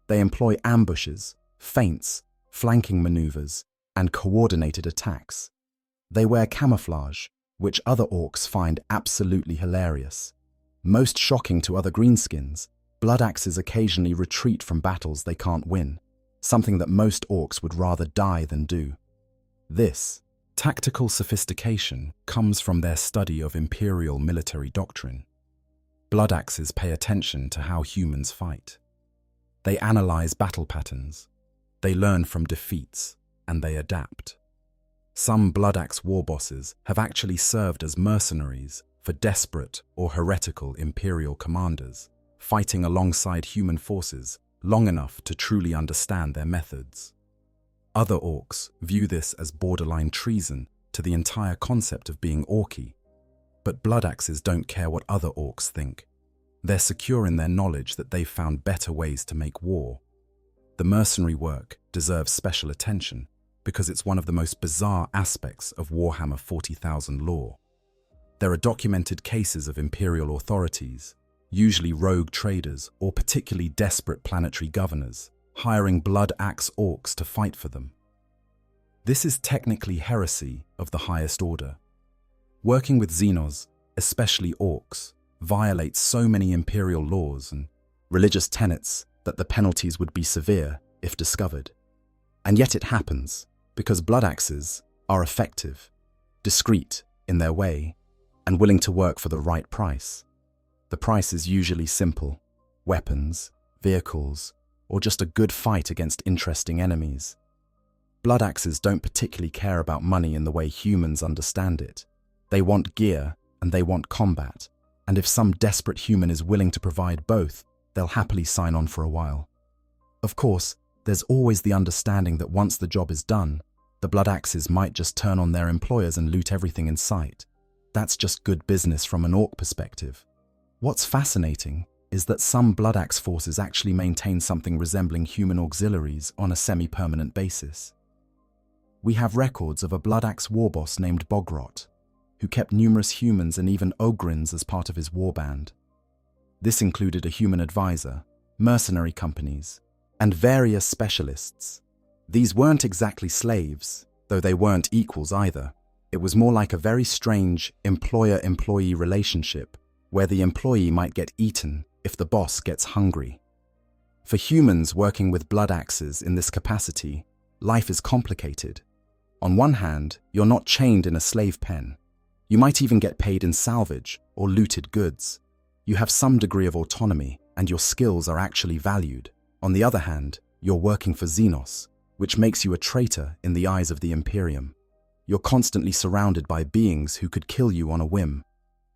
S1: They employ ambushes, feints, flanking maneuvers, and coordinated attacks. They wear camouflage, which other Orks find absolutely hilarious. Most shocking to other greenskins, blood axes occasionally retreat from battles they can't win, something that most Orks would rather die than do. This tactical sophistication comes from their study of Imperial military doctrine. Blood axes pay attention to how humans fight. They analyze battle patterns, they learn from defeats, and they adapt. Some blood axe war bosses have actually served as mercenaries for desperate or heretical Imperial commanders, fighting alongside human forces long enough to truly understand their methods. Other Orks view this as borderline treason to the entire concept of being Orky, but blood axes don't care what other Orks think. They're secure in their knowledge that they've found better ways to make war. The mercenary work deserves special attention because it's one of the most bizarre aspects of Warhammer 40,000 lore. There are documented cases of Imperial authorities, usually rogue traders or particularly desperate planetary governors, hiring blood axe Orks to fight for them. This is technically heresy of the highest order. Working with Xenos, especially Orks, violates so many Imperial laws and religious tenets that the penalties would be severe if discovered. And yet it happens, because blood axes are effective, discreet in their way, and willing to work for the right price. The price is usually simple: weapons, vehicles, or just a good fight against interesting enemies. Blood axes don't particularly care about money in the way humans understand it. They want gear and they want combat, and if some desperate human is willing to provide both, they'll happily sign on for a while. Of course, there's always the understanding that once the job is done, the blood axes might just turn on their employers and loot everything in sight. That's just good business from an orc perspective. What's fascinating is that some blood axe forces actually maintain something resembling human auxiliaries on a semi-permanent basis. We have records of a blood axe warboss named Bogrot, who kept numerous humans and even ogrins as part of his warband. This included a human advisor, mercenary companies, and various specialists. These weren't exactly slaves, though they weren't equals either. It was more like a very strange employer-employee relationship, where the employee might get eaten if the boss gets hungry. For humans working with blood axes in this capacity, life is complicated. On one hand, you're not chained in a slave pen. You might even get paid in salvage or looted goods. You have some degree of autonomy, and your skills are actually valued. On the other hand, you're working for Xenos, which makes you a traitor in the eyes of the Imperium. You're constantly surrounded by beings who could kill you on a whim.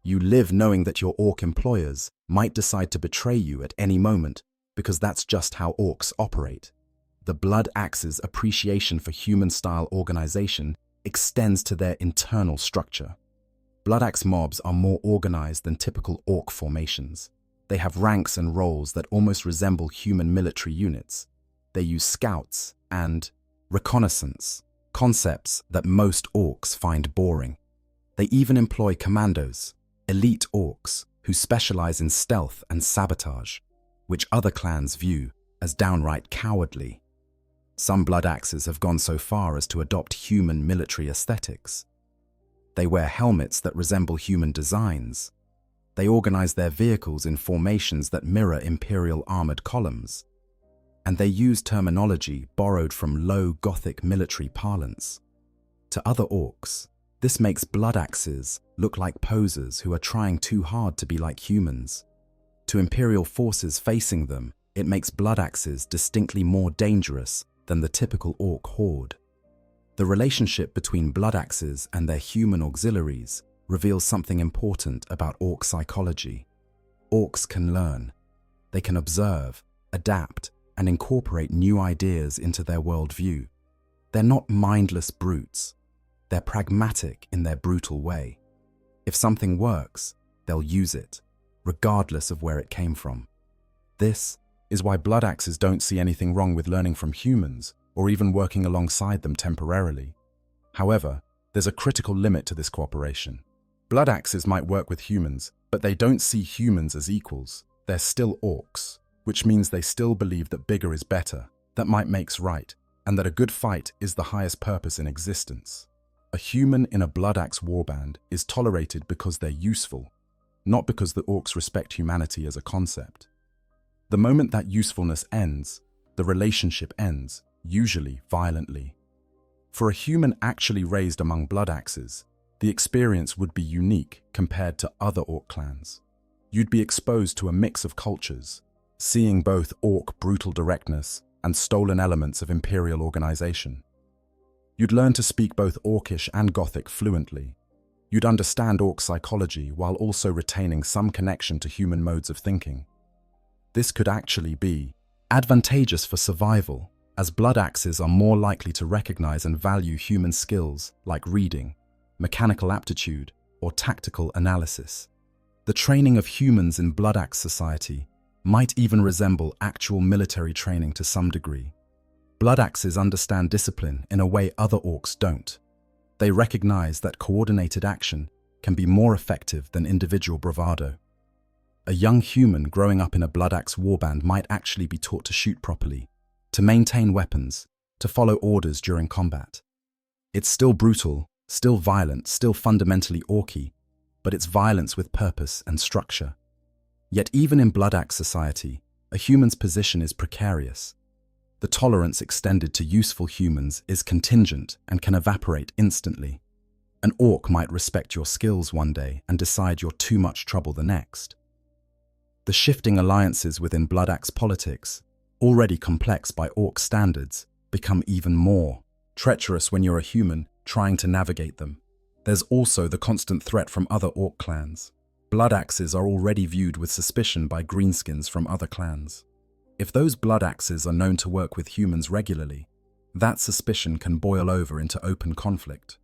S1: You live knowing that your orc employers might decide to betray you at any moment, because that's just how orcs operate. The blood axe's appreciation for human-style organization extends to their internal structure. Blood axe mobs are more organized than typical orc formations. They have ranks and roles that almost resemble human military units. They use scouts and reconnaissance, concepts that most orcs find boring. They even employ commandos, elite orcs, who specialize in stealth and sabotage, which other clans view as downright cowardly. Some blood axes have gone so far as to adopt human military aesthetics. They wear helmets that resemble human designs. They organize their vehicles in formations that mirror Imperial armored columns. And they use terminology borrowed from low Gothic military parlance. To other orcs, this makes blood axes look like posers who are trying too hard to be like humans. To Imperial forces facing them, it makes blood axes distinctly more dangerous than the typical orc horde. The relationship between blood axes and their human auxiliaries reveals something important about orc psychology. Orcs can learn. They can observe, adapt, and incorporate new ideas into their worldview. They're not mindless brutes. They're pragmatic in their brutal way. If something works, they'll use it, regardless of where it came from. This is why blood axes don't see anything wrong with learning from humans or even working alongside them temporarily. However, there's a critical limit to this cooperation. Blood axes might work with humans, but they don't see humans as equals. They're still orcs, which means they still believe that bigger is better, that might makes right, and that a good fight is the highest purpose in existence. A human in a blood axe warband is tolerated because they're useful, not because the orcs respect humanity as a concept. The moment that usefulness ends, the relationship ends, usually violently. For a human actually raised among blood axes, the experience would be unique compared to other orc clans. You'd be exposed to a mix of cultures, seeing both orc brutal directness and stolen elements of Imperial organization. You'd learn to speak both Orcish and Gothic fluently. You'd understand orc psychology while also retaining some connection to human modes of thinking. This could actually be advantageous for survival, as blood axes are more likely to recognize and value human skills like reading, mechanical aptitude, or tactical analysis. The training of humans in blood axe society might even resemble actual military training to some degree. Blood axes understand discipline in a way other orcs don't. They recognize that coordinated action can be more effective than individual bravado. A young human growing up in a blood axe warband might actually be taught to shoot properly, to maintain weapons, to follow orders during combat. It's still brutal, still violent, still fundamentally orky, but it's violence with purpose and structure. Yet even in blood axe society, a human's position is precarious. The tolerance extended to useful humans is contingent and can evaporate instantly. An orc might respect your skills one day and decide you're too much trouble the next. The shifting alliances within Bloodaxe politics, already complex by orc standards, become even more treacherous when you're a human trying to navigate them. There's also the constant threat from other orc clans. Bloodaxes are already viewed with suspicion by greenskins from other clans. If those Bloodaxes are known to work with humans regularly, that suspicion can boil over into open conflict.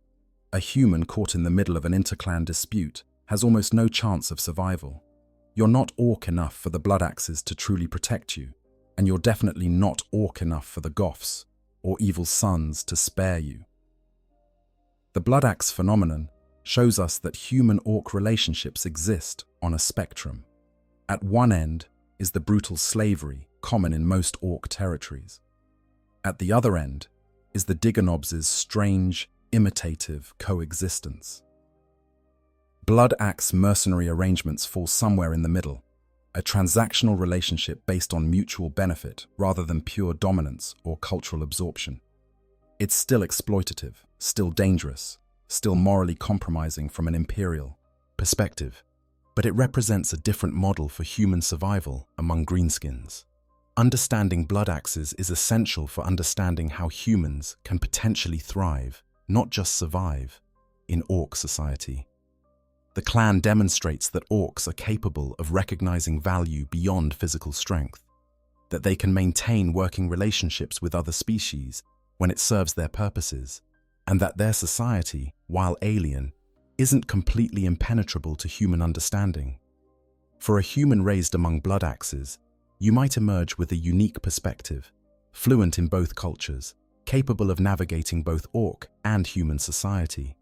S1: A human caught in the middle of an interclan dispute has almost no chance of survival. You're not orc enough for the Bloodaxes to truly protect you, and you're definitely not orc enough for the Goths or Evil Sons to spare you. The Bloodaxe phenomenon shows us that human-orc relationships exist on a spectrum. At one end is the brutal slavery common in most orc territories. At the other end is the Digonobs' strange, imitative coexistence. Bloodaxe mercenary arrangements fall somewhere in the middle, a transactional relationship based on mutual benefit rather than pure dominance or cultural absorption. It's still exploitative, still dangerous, still morally compromising from an imperial perspective, but it represents a different model for human survival among greenskins. Understanding Bloodaxes is essential for understanding how humans can potentially thrive, not just survive, in orc society. The clan demonstrates that orcs are capable of recognizing value beyond physical strength, that they can maintain working relationships with other species when it serves their purposes, and that their society, while alien, isn't completely impenetrable to human understanding. For a human raised among Bloodaxes, you might emerge with a unique perspective, fluent in both cultures, capable of navigating both orc and human society.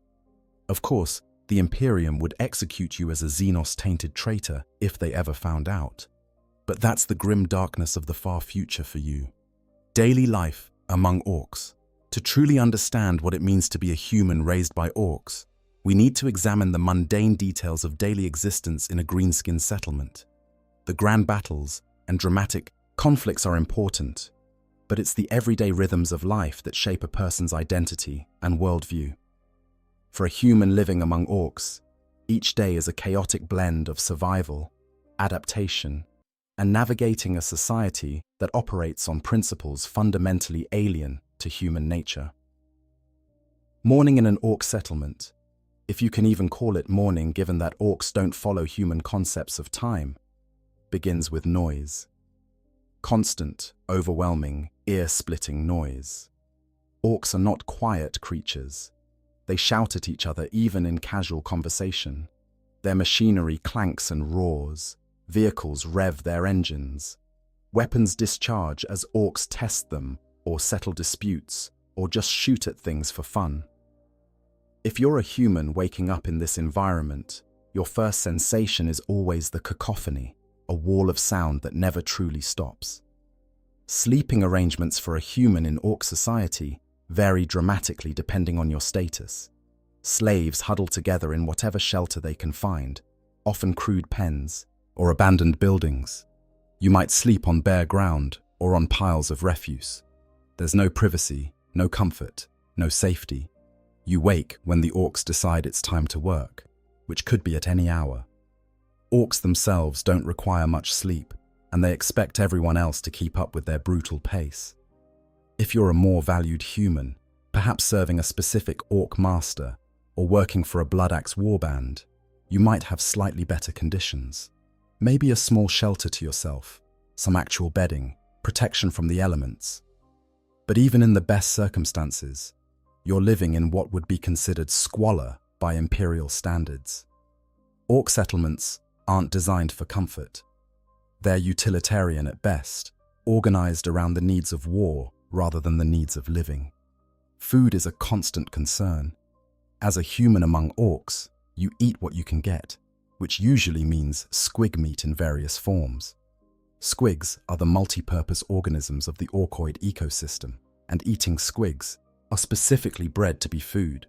S1: Of course, the Imperium would execute you as a Xenos-tainted traitor if they ever found out. But that's the grim darkness of the far future for you. Daily life among orcs. To truly understand what it means to be a human raised by orcs, we need to examine the mundane details of daily existence in a greenskin settlement. The grand battles and dramatic conflicts are important, but it's the everyday rhythms of life that shape a person's identity and worldview. For a human living among orcs, each day is a chaotic blend of survival, adaptation, and navigating a society that operates on principles fundamentally alien to human nature. Mourning in an orc settlement, if you can even call it mourning given that orcs don't follow human concepts of time, begins with noise. Constant, overwhelming, ear-splitting noise. Orcs are not quiet creatures. They shout at each other even in casual conversation. Their machinery clanks and roars. Vehicles rev their engines. Weapons discharge as orcs test them, or settle disputes, or just shoot at things for fun. If you're a human waking up in this environment, your first sensation is always the cacophony, a wall of sound that never truly stops. Sleeping arrangements for a human in orc society vary dramatically depending on your status. Slaves huddle together in whatever shelter they can find, often crude pens or abandoned buildings. You might sleep on bare ground or on piles of refuse. There's no privacy, no comfort, no safety. You wake when the orcs decide it's time to work, which could be at any hour. Orcs themselves don't require much sleep, and they expect everyone else to keep up with their brutal pace. If you're a more valued human, perhaps serving a specific orc master or working for a Bloodaxe warband, you might have slightly better conditions. Maybe a small shelter to yourself, some actual bedding, protection from the elements. But even in the best circumstances, you're living in what would be considered squalor by imperial standards. Orc settlements aren't designed for comfort. They're utilitarian at best, organized around the needs of war rather than the needs of living. Food is a constant concern. As a human among orcs, you eat what you can get, which usually means squig meat in various forms. Squigs are the multi-purpose organisms of the orcoid ecosystem, and eating squigs are specifically bred to be food.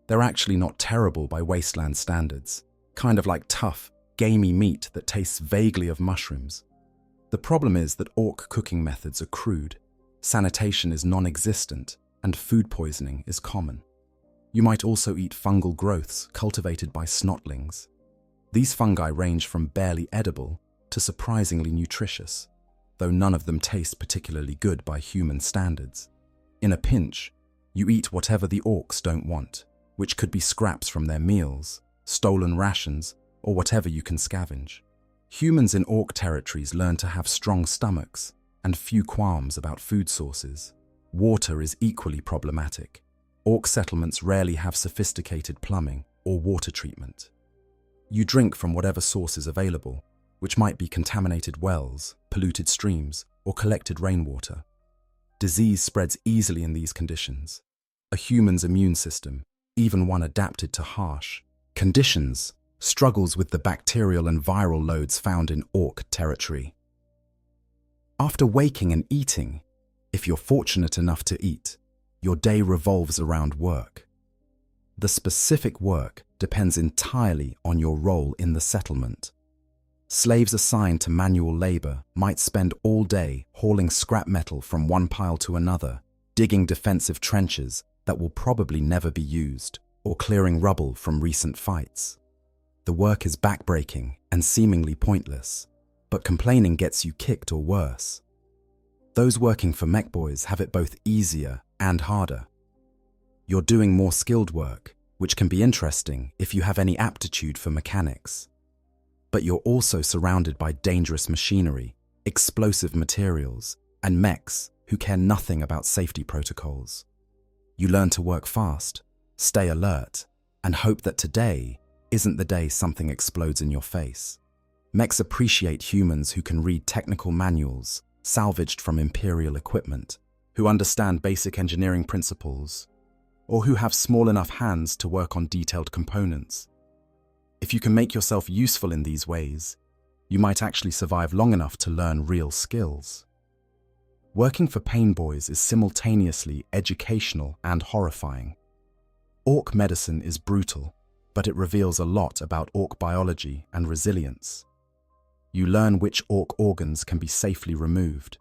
S1: They're actually not terrible by wasteland standards, kind of like tough, gamey meat that tastes vaguely of mushrooms. The problem is that orc cooking methods are crude. Sanitation is non-existent, and food poisoning is common. You might also eat fungal growths cultivated by snotlings. These fungi range from barely edible to surprisingly nutritious, though none of them taste particularly good by human standards. In a pinch, you eat whatever the orcs don't want, which could be scraps from their meals, stolen rations, or whatever you can scavenge. Humans in orc territories learn to have strong stomachs and few qualms about food sources. Water is equally problematic. Orc settlements rarely have sophisticated plumbing or water treatment. You drink from whatever source is available, which might be contaminated wells, polluted streams, or collected rainwater. Disease spreads easily in these conditions. A human's immune system, even one adapted to harsh conditions, struggles with the bacterial and viral loads found in orc territory. After waking and eating, if you're fortunate enough to eat, your day revolves around work. The specific work depends entirely on your role in the settlement. Slaves assigned to manual labor might spend all day hauling scrap metal from one pile to another, digging defensive trenches that will probably never be used, or clearing rubble from recent fights. The work is backbreaking and seemingly pointless, but complaining gets you kicked or worse. Those working for mech boys have it both easier and harder. You're doing more skilled work, which can be interesting if you have any aptitude for mechanics. But you're also surrounded by dangerous machinery, explosive materials, and mechs who care nothing about safety protocols. You learn to work fast, stay alert, and hope that today isn't the day something explodes in your face. Mechs appreciate humans who can read technical manuals salvaged from Imperial equipment, who understand basic engineering principles, or who have small enough hands to work on detailed components. If you can make yourself useful in these ways, you might actually survive long enough to learn real skills. Working for Pain Boys is simultaneously educational and horrifying. Orc medicine is brutal, but it reveals a lot about orc biology and resilience. You learn which orc organs can be safely removed,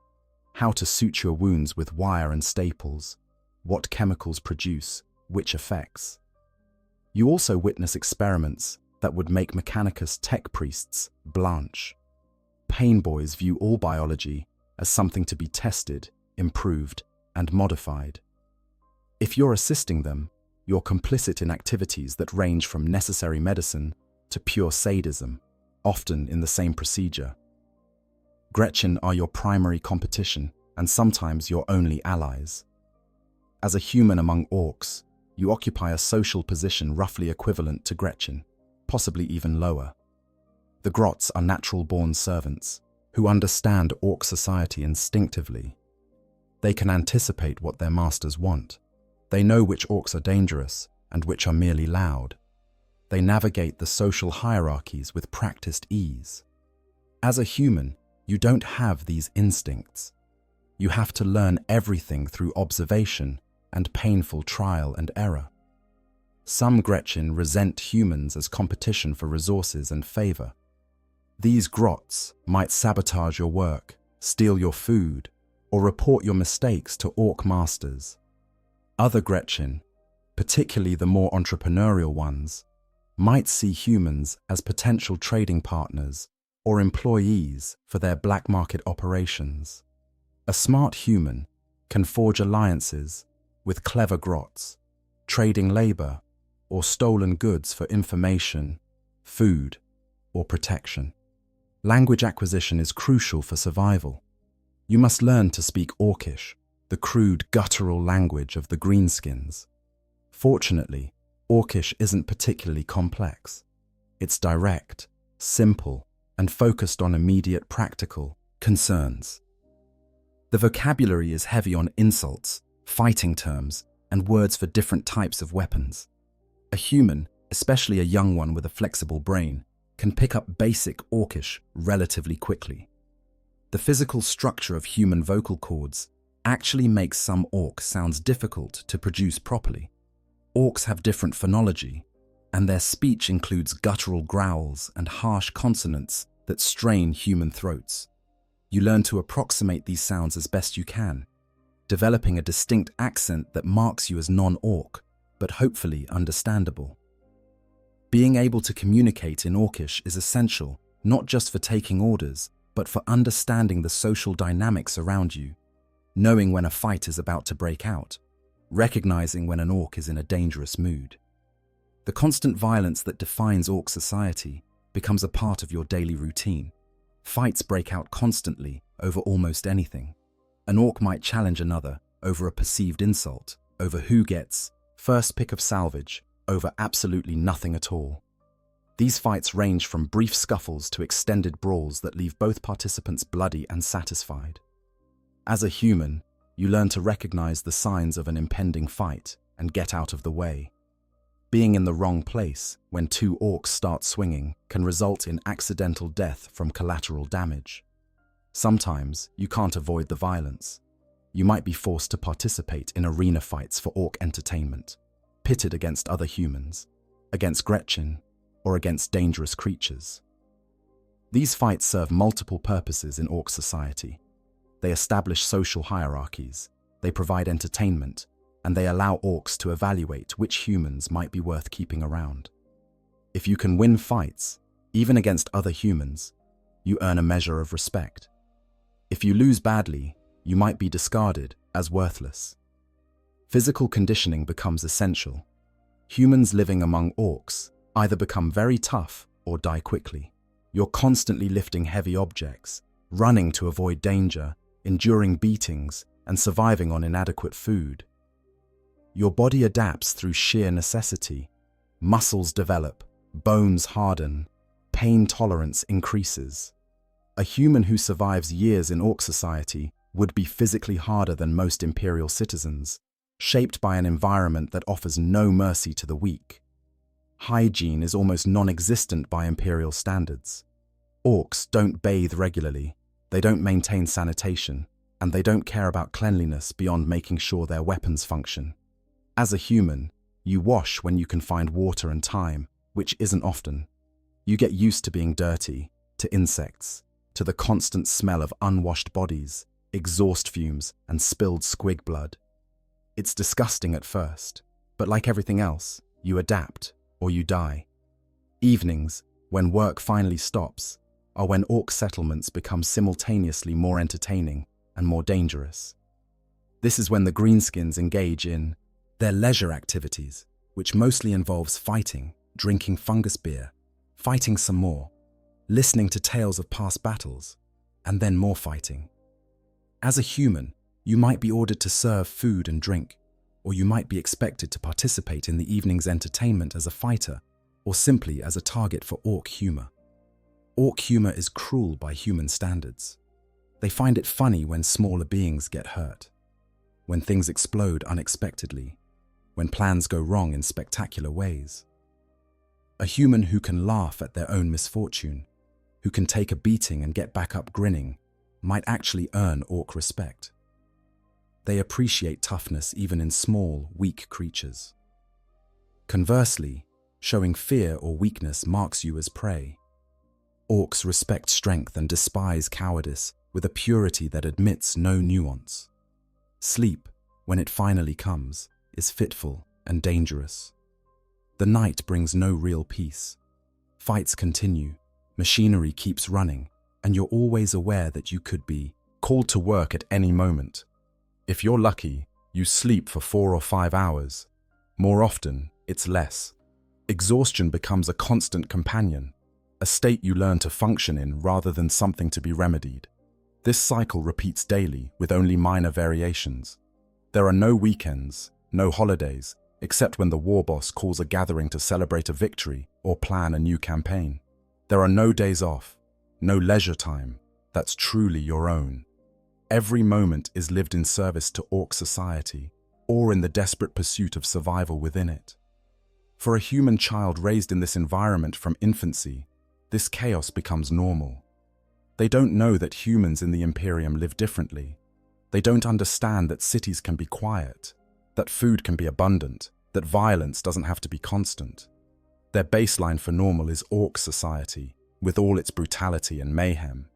S1: how to suture wounds with wire and staples, what chemicals produce which effects. You also witness experiments that would make Mechanicus tech priests blanch. Pain Boys view all biology as something to be tested, improved, and modified. If you're assisting them, you're complicit in activities that range from necessary medicine to pure sadism, often in the same procedure. Gretchen are your primary competition and sometimes your only allies. As a human among orcs, you occupy a social position roughly equivalent to Gretchen, possibly even lower. The Grots are natural-born servants who understand orc society instinctively. They can anticipate what their masters want. They know which orcs are dangerous and which are merely loud. They navigate the social hierarchies with practiced ease. As a human, you don't have these instincts. You have to learn everything through observation and painful trial and error. Some Gretchen resent humans as competition for resources and favor. These Grots might sabotage your work, steal your food, or report your mistakes to orc masters. Other Gretchen, particularly the more entrepreneurial ones, might see humans as potential trading partners or employees for their black market operations. A smart human can forge alliances with clever Grots, trading labor or stolen goods for information, food, or protection. Language acquisition is crucial for survival. You must learn to speak Orcish, the crude, guttural language of the greenskins. Fortunately, Orcish isn't particularly complex. It's direct, simple, and focused on immediate practical concerns. The vocabulary is heavy on insults, fighting terms, and words for different types of weapons. A human, especially a young one with a flexible brain, can pick up basic Orcish relatively quickly. The physical structure of human vocal cords actually makes some Orc sounds difficult to produce properly. Orcs have different phonology, and their speech includes guttural growls and harsh consonants that strain human throats. You learn to approximate these sounds as best you can. developing a distinct accent that marks you as non-Orc, but hopefully understandable. Being able to communicate in Orcish is essential, not just for taking orders, but for understanding the social dynamics around you, knowing when a fight is about to break out, recognizing when an Orc is in a dangerous mood. The constant violence that defines Orc society becomes a part of your daily routine. Fights break out constantly over almost anything. An Orc might challenge another over a perceived insult, over who gets first pick of salvage, over absolutely nothing at all. These fights range from brief scuffles to extended brawls that leave both participants bloody and satisfied. As a human, you learn to recognize the signs of an impending fight and get out of the way. Being in the wrong place when two Orcs start swinging can result in accidental death from collateral damage. Sometimes you can't avoid the violence. You might be forced to participate in arena fights for Orc entertainment, pitted against other humans, against Gretchen, or against dangerous creatures. These fights serve multiple purposes in Orc society. They establish social hierarchies, they provide entertainment, and they allow Orcs to evaluate which humans might be worth keeping around. If you can win fights, even against other humans, you earn a measure of respect. If you lose badly, you might be discarded as worthless. Physical conditioning becomes essential. Humans living among Orcs either become very tough or die quickly. You're constantly lifting heavy objects, running to avoid danger, enduring beatings, and surviving on inadequate food. Your body adapts through sheer necessity. Muscles develop, bones harden, pain tolerance increases. A human who survives years in Orc society would be physically harder than most Imperial citizens, shaped by an environment that offers no mercy to the weak. Hygiene is almost non-existent by Imperial standards. Orcs don't bathe regularly, they don't maintain sanitation, and they don't care about cleanliness beyond making sure their weapons function. As a human, you wash when you can find water and time, which isn't often. You get used to being dirty, to insects, to the constant smell of unwashed bodies, exhaust fumes, and spilled squig blood. It's disgusting at first, but like everything else, you adapt or you die. Evenings, when work finally stops, are when Orc settlements become simultaneously more entertaining and more dangerous. This is when the greenskins engage in their leisure activities, which mostly involves fighting, drinking fungus beer, fighting some more, listening to tales of past battles, and then more fighting. As a human, you might be ordered to serve food and drink, or you might be expected to participate in the evening's entertainment as a fighter, or simply as a target for Orc humor. Orc humor is cruel by human standards. They find it funny when smaller beings get hurt, when things explode unexpectedly, when plans go wrong in spectacular ways. A human who can laugh at their own misfortune, who can take a beating and get back up grinning, might actually earn Orc respect. They appreciate toughness even in small, weak creatures. Conversely, showing fear or weakness marks you as prey. Orcs respect strength and despise cowardice with a purity that admits no nuance. Sleep, when it finally comes, is fitful and dangerous. The night brings no real peace. Fights continue, machinery keeps running, and you're always aware that you could be called to work at any moment. If you're lucky, you sleep for 4 or 5 hours. More often, it's less. Exhaustion becomes a constant companion, a state you learn to function in rather than something to be remedied. This cycle repeats daily with only minor variations. There are no weekends, no holidays, except when the war boss calls a gathering to celebrate a victory or plan a new campaign. There are no days off, no leisure time that's truly your own. Every moment is lived in service to Orc society or in the desperate pursuit of survival within it. For a human child raised in this environment from infancy, this chaos becomes normal. They don't know that humans in the Imperium live differently. They don't understand that cities can be quiet, that food can be abundant, that violence doesn't have to be constant. Their baseline for normal is Orc society, with all its brutality and mayhem.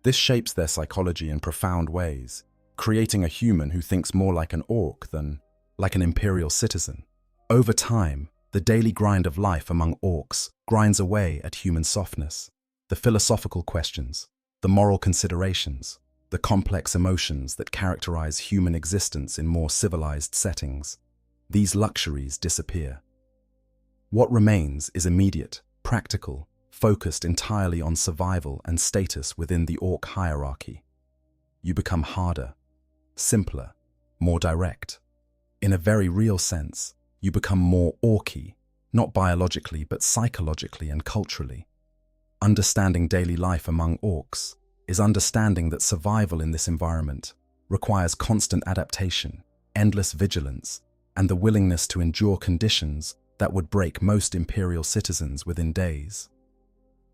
S1: This shapes their psychology in profound ways, creating a human who thinks more like an orc than like an imperial citizen. Over time, the daily grind of life among orcs grinds away at human softness, the philosophical questions, the moral considerations, the complex emotions that characterize human existence in more civilized settings. These luxuries disappear. What remains is immediate, practical, focused entirely on survival and status within the orc hierarchy. You become harder, simpler, more direct. In a very real sense, you become more orky, not biologically but psychologically and culturally. Understanding daily life among orcs is understanding that survival in this environment requires constant adaptation, endless vigilance, and the willingness to endure conditions that would break most imperial citizens within days.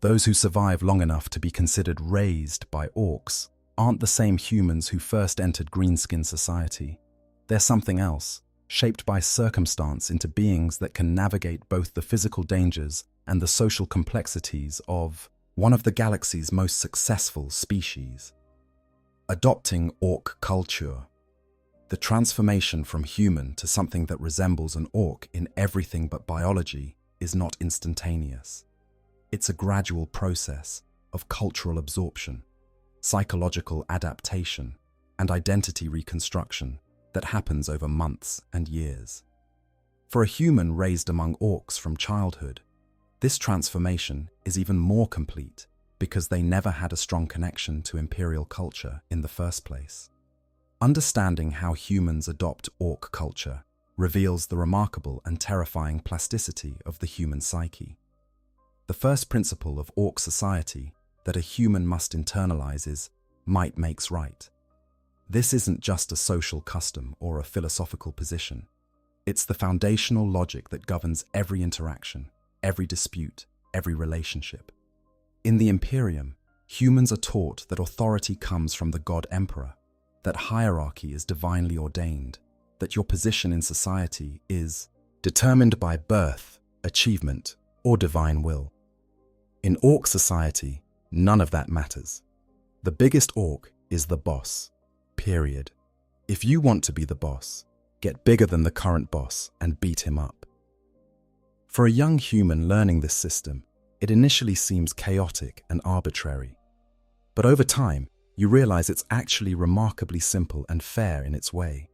S1: Those who survive long enough to be considered raised by orcs aren't the same humans who first entered greenskin society. They're something else, shaped by circumstance into beings that can navigate both the physical dangers and the social complexities of one of the galaxy's most successful species. Adopting orc culture. The transformation from human to something that resembles an orc in everything but biology is not instantaneous. It's a gradual process of cultural absorption, psychological adaptation, and identity reconstruction that happens over months and years. For a human raised among orcs from childhood, this transformation is even more complete because they never had a strong connection to imperial culture in the first place. Understanding how humans adopt orc culture reveals the remarkable and terrifying plasticity of the human psyche. The first principle of orc society that a human must internalize is might makes right. This isn't just a social custom or a philosophical position. It's the foundational logic that governs every interaction, every dispute, every relationship. In the Imperium, humans are taught that authority comes from the God Emperor, that hierarchy is divinely ordained, that your position in society is determined by birth, achievement, or divine will. In orc society, none of that matters. The biggest orc is the boss, period. If you want to be the boss, get bigger than the current boss and beat him up. For a young human learning this system, it initially seems chaotic and arbitrary. But over time, you realize it's actually remarkably simple and fair in its way.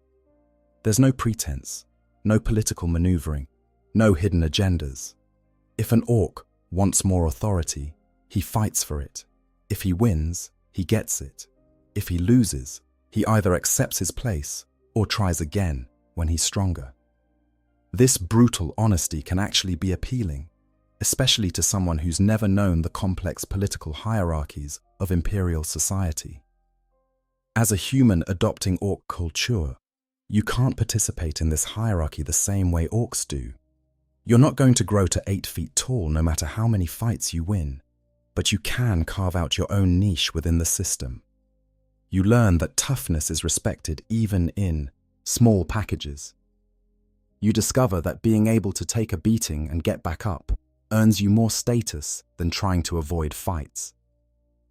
S1: There's no pretense, no political maneuvering, no hidden agendas. If an orc wants more authority, he fights for it. If he wins, he gets it. If he loses, he either accepts his place or tries again when he's stronger. This brutal honesty can actually be appealing, especially to someone who's never known the complex political hierarchies of imperial society. As a human adopting orc culture, you can't participate in this hierarchy the same way orcs do. You're not going to grow to 8 feet tall no matter how many fights you win, but you can carve out your own niche within the system. You learn that toughness is respected even in small packages. You discover that being able to take a beating and get back up earns you more status than trying to avoid fights.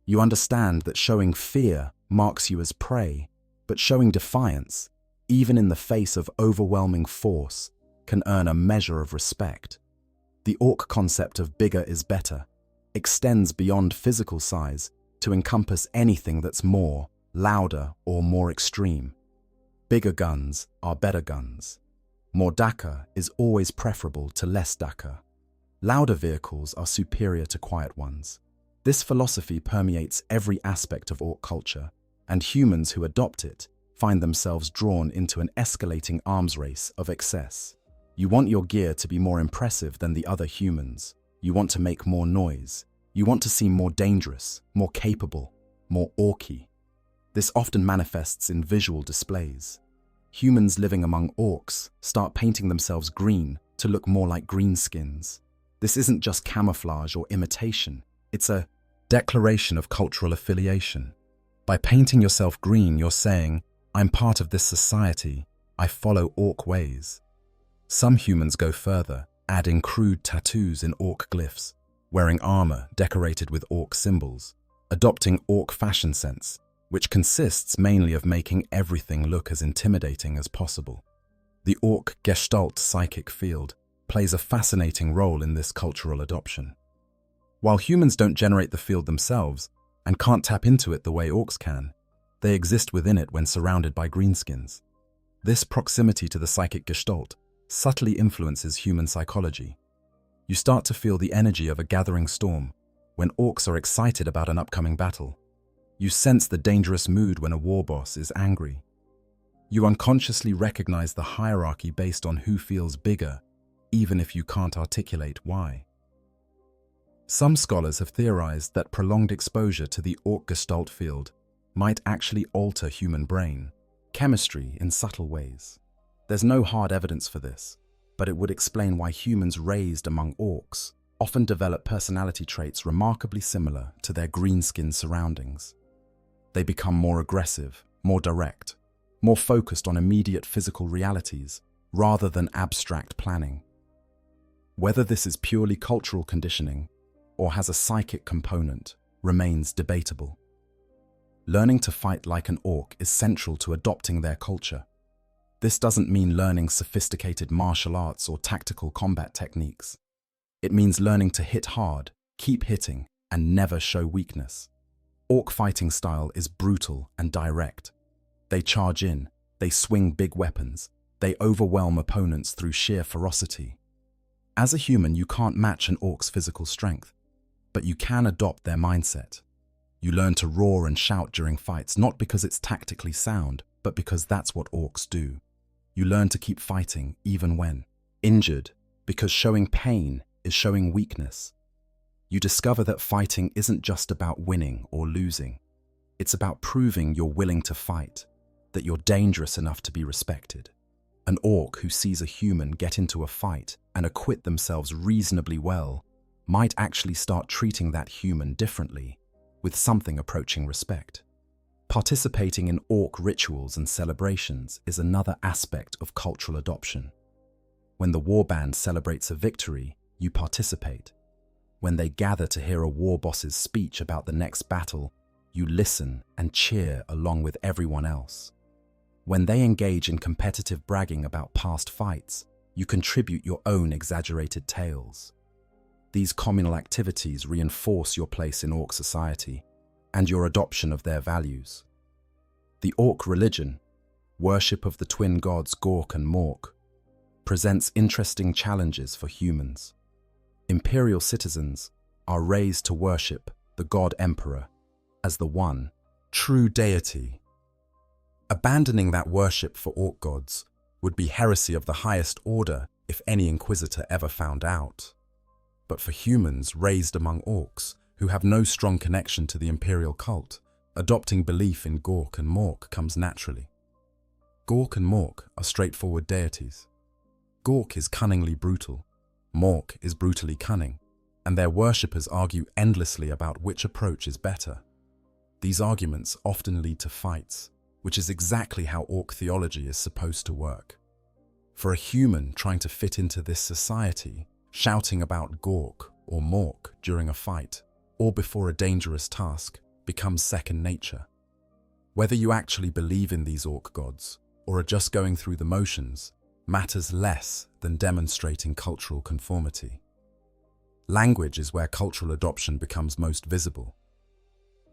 S1: You understand that showing fear marks you as prey, but showing defiance, even in the face of overwhelming force, can earn a measure of respect. The orc concept of bigger is better extends beyond physical size to encompass anything that's more, louder, or more extreme. Bigger guns are better guns. More dakka is always preferable to less dakka. Louder vehicles are superior to quiet ones. This philosophy permeates every aspect of orc culture, and humans who adopt it find themselves drawn into an escalating arms race of excess. You want your gear to be more impressive than the other humans. You want to make more noise. You want to seem more dangerous, more capable, more orky. This often manifests in visual displays. Humans living among orcs start painting themselves green to look more like greenskins. This isn't just camouflage or imitation. It's a declaration of cultural affiliation. By painting yourself green, you're saying, I'm part of this society. I follow orc ways. Some humans go further, adding crude tattoos in orc glyphs, wearing armor decorated with orc symbols, adopting orc fashion sense, which consists mainly of making everything look as intimidating as possible. The Ork Gestalt psychic field plays a fascinating role in this cultural adoption. While humans don't generate the field themselves and can't tap into it the way orcs can, they exist within it when surrounded by greenskins. This proximity to the psychic gestalt subtly influences human psychology. You start to feel the energy of a gathering storm when orcs are excited about an upcoming battle. You sense the dangerous mood when a war boss is angry. You unconsciously recognize the hierarchy based on who feels bigger, even if you can't articulate why. Some scholars have theorized that prolonged exposure to the Ork Gestalt field might actually alter human brain chemistry in subtle ways. There's no hard evidence for this, but it would explain why humans raised among orcs often develop personality traits remarkably similar to their green-skinned surroundings. They become more aggressive, more direct, more focused on immediate physical realities rather than abstract planning. Whether this is purely cultural conditioning or has a psychic component remains debatable. Learning to fight like an orc is central to adopting their culture. This doesn't mean learning sophisticated martial arts or tactical combat techniques. It means learning to hit hard, keep hitting, and never show weakness. Orc fighting style is brutal and direct. They charge in, they swing big weapons, they overwhelm opponents through sheer ferocity. As a human, you can't match an orc's physical strength, but you can adopt their mindset. You learn to roar and shout during fights, not because it's tactically sound, but because that's what orcs do. You learn to keep fighting even when injured, because showing pain is showing weakness. You discover that fighting isn't just about winning or losing. It's about proving you're willing to fight, that you're dangerous enough to be respected. An orc who sees a human get into a fight and acquit themselves reasonably well might actually start treating that human differently, with something approaching respect. Participating in orc rituals and celebrations is another aspect of cultural adoption. When the warband celebrates a victory, you participate. When they gather to hear a war boss's speech about the next battle, you listen and cheer along with everyone else. When they engage in competitive bragging about past fights, you contribute your own exaggerated tales. These communal activities reinforce your place in orc society and your adoption of their values. The orc religion, worship of the twin gods Gork and Mork, presents interesting challenges for humans. Imperial citizens are raised to worship the god emperor as the one true deity. Abandoning that worship for orc gods would be heresy of the highest order if any inquisitor ever found out. But for humans raised among orcs who have no strong connection to the imperial cult, adopting belief in Gork and Mork comes naturally. Gork and Mork are straightforward deities. Gork is cunningly brutal, Mork is brutally cunning, and their worshippers argue endlessly about which approach is better. These arguments often lead to fights, which is exactly how orc theology is supposed to work. For a human trying to fit into this society, shouting about Gork or Mork during a fight or before a dangerous task becomes second nature. Whether you actually believe in these orc gods or are just going through the motions matters less than demonstrating cultural conformity. Language is where cultural adoption becomes most visible.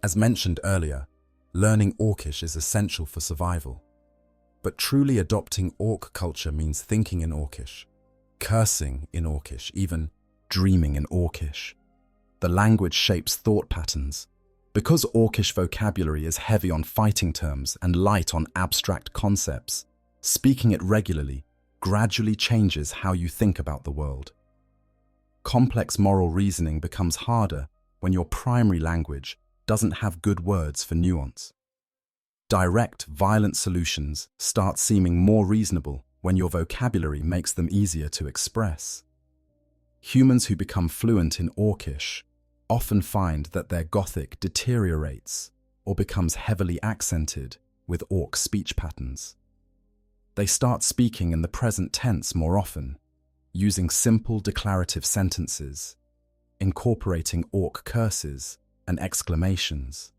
S1: As mentioned earlier, learning Orcish is essential for survival. But truly adopting orc culture means thinking in Orcish, cursing in Orcish, even dreaming in Orcish. The language shapes thought patterns. Because Orcish vocabulary is heavy on fighting terms and light on abstract concepts, speaking it regularly gradually changes how you think about the world. Complex moral reasoning becomes harder when your primary language doesn't have good words for nuance. Direct, violent solutions start seeming more reasonable when your vocabulary makes them easier to express. Humans who become fluent in Orcish often find that their Gothic deteriorates or becomes heavily accented with Orc speech patterns. They start speaking in the present tense more often, using simple declarative sentences, incorporating Orc curses and exclamations.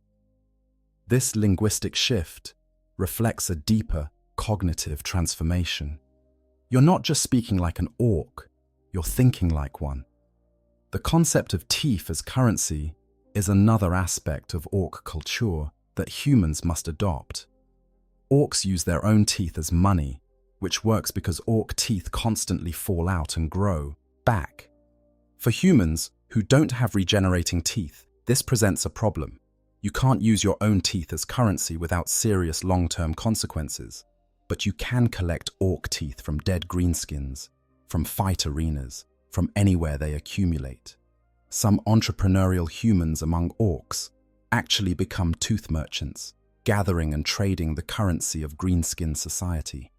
S1: This linguistic shift reflects a deeper cognitive transformation. You're not just speaking like an orc, you're thinking like one. The concept of teeth as currency is another aspect of orc culture that humans must adopt. Orcs use their own teeth as money, which works because orc teeth constantly fall out and grow back. For humans who don't have regenerating teeth, this presents a problem. You can't use your own teeth as currency without serious long-term consequences, but you can collect orc teeth from dead greenskins, from fight arenas, from anywhere they accumulate. Some entrepreneurial humans among orcs actually become tooth merchants, gathering and trading the currency of greenskin society.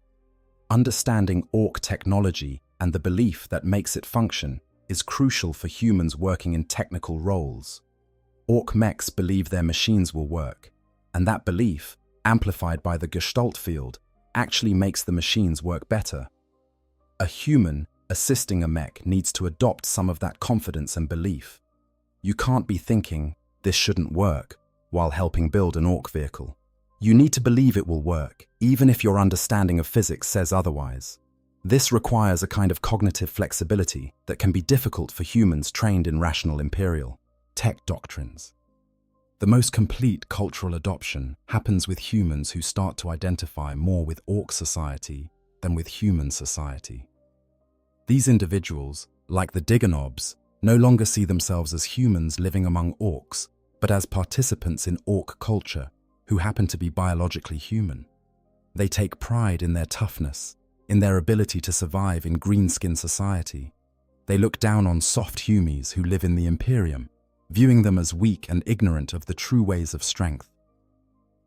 S1: Understanding orc technology and the belief that makes it function is crucial for humans working in technical roles. Orc mechs believe their machines will work, and that belief, amplified by the Gestalt field, actually makes the machines work better. A human assisting a mech needs to adopt some of that confidence and belief. You can't be thinking, "This shouldn't work," while helping build an orc vehicle. You need to believe it will work, even if your understanding of physics says otherwise. This requires a kind of cognitive flexibility that can be difficult for humans trained in rational imperial tech doctrines. The most complete cultural adoption happens with humans who start to identify more with orc society than with human society. These individuals, like the Digonobs, no longer see themselves as humans living among orcs, but as participants in orc culture who happen to be biologically human. They take pride in their toughness, in their ability to survive in greenskin society. They look down on soft humies who live in the Imperium, viewing them as weak and ignorant of the true ways of strength.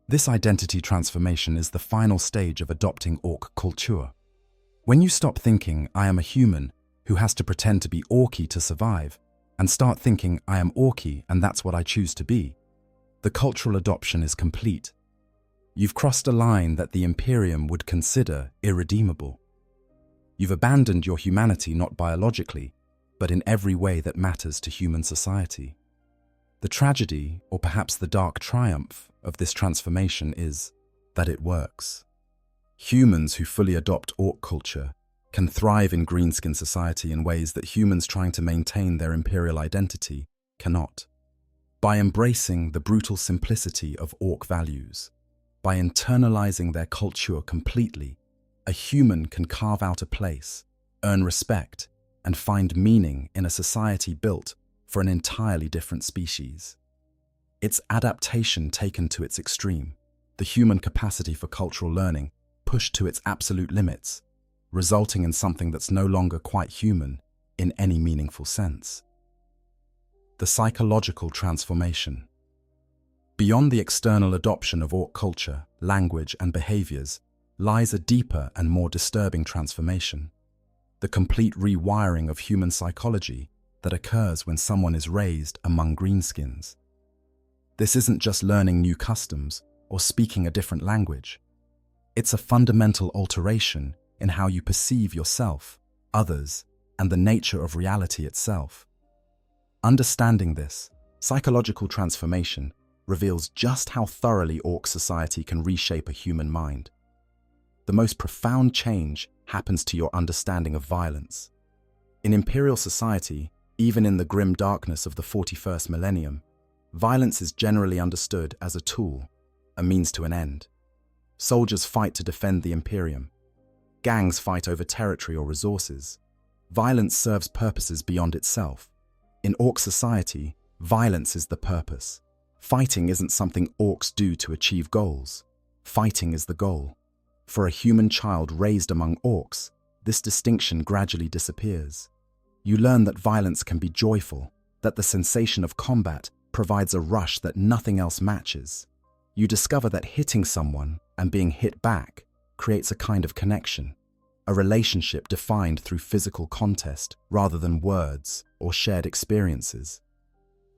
S1: This identity transformation is the final stage of adopting orc culture. When you stop thinking, "I am a human who has to pretend to be orky to survive," and start thinking, "I am orky and that's what I choose to be," the cultural adoption is complete. You've crossed a line that the Imperium would consider irredeemable. You've abandoned your humanity not biologically, but in every way that matters to human society. The tragedy, or perhaps the dark triumph, of this transformation is that it works. Humans who fully adopt orc culture can thrive in greenskin society in ways that humans trying to maintain their imperial identity cannot. By embracing the brutal simplicity of orc values, by internalizing their culture completely, a human can carve out a place, earn respect, and find meaning in a society built for an entirely different species. It's adaptation taken to its extreme, the human capacity for cultural learning pushed to its absolute limits, resulting in something that's no longer quite human in any meaningful sense. The psychological transformation. Beyond the external adoption of orc culture, language, and behaviors lies a deeper and more disturbing transformation, the complete rewiring of human psychology that occurs when someone is raised among greenskins. This isn't just learning new customs or speaking a different language. It's a fundamental alteration in how you perceive yourself, others, and the nature of reality itself. Understanding this psychological transformation reveals just how thoroughly orc society can reshape a human mind. The most profound change happens to your understanding of violence. In imperial society, even in the grim darkness of the 41st millennium, violence is generally understood as a tool, a means to an end. Soldiers fight to defend the Imperium. Gangs fight over territory or resources. Violence serves purposes beyond itself. In orc society, violence is the purpose. Fighting isn't something orcs do to achieve goals. Fighting is the goal. For a human child raised among orcs, this distinction gradually disappears. You learn that violence can be joyful, that the sensation of combat provides a rush that nothing else matches. You discover that hitting someone and being hit back creates a kind of connection, a relationship defined through physical contest rather than words or shared experiences.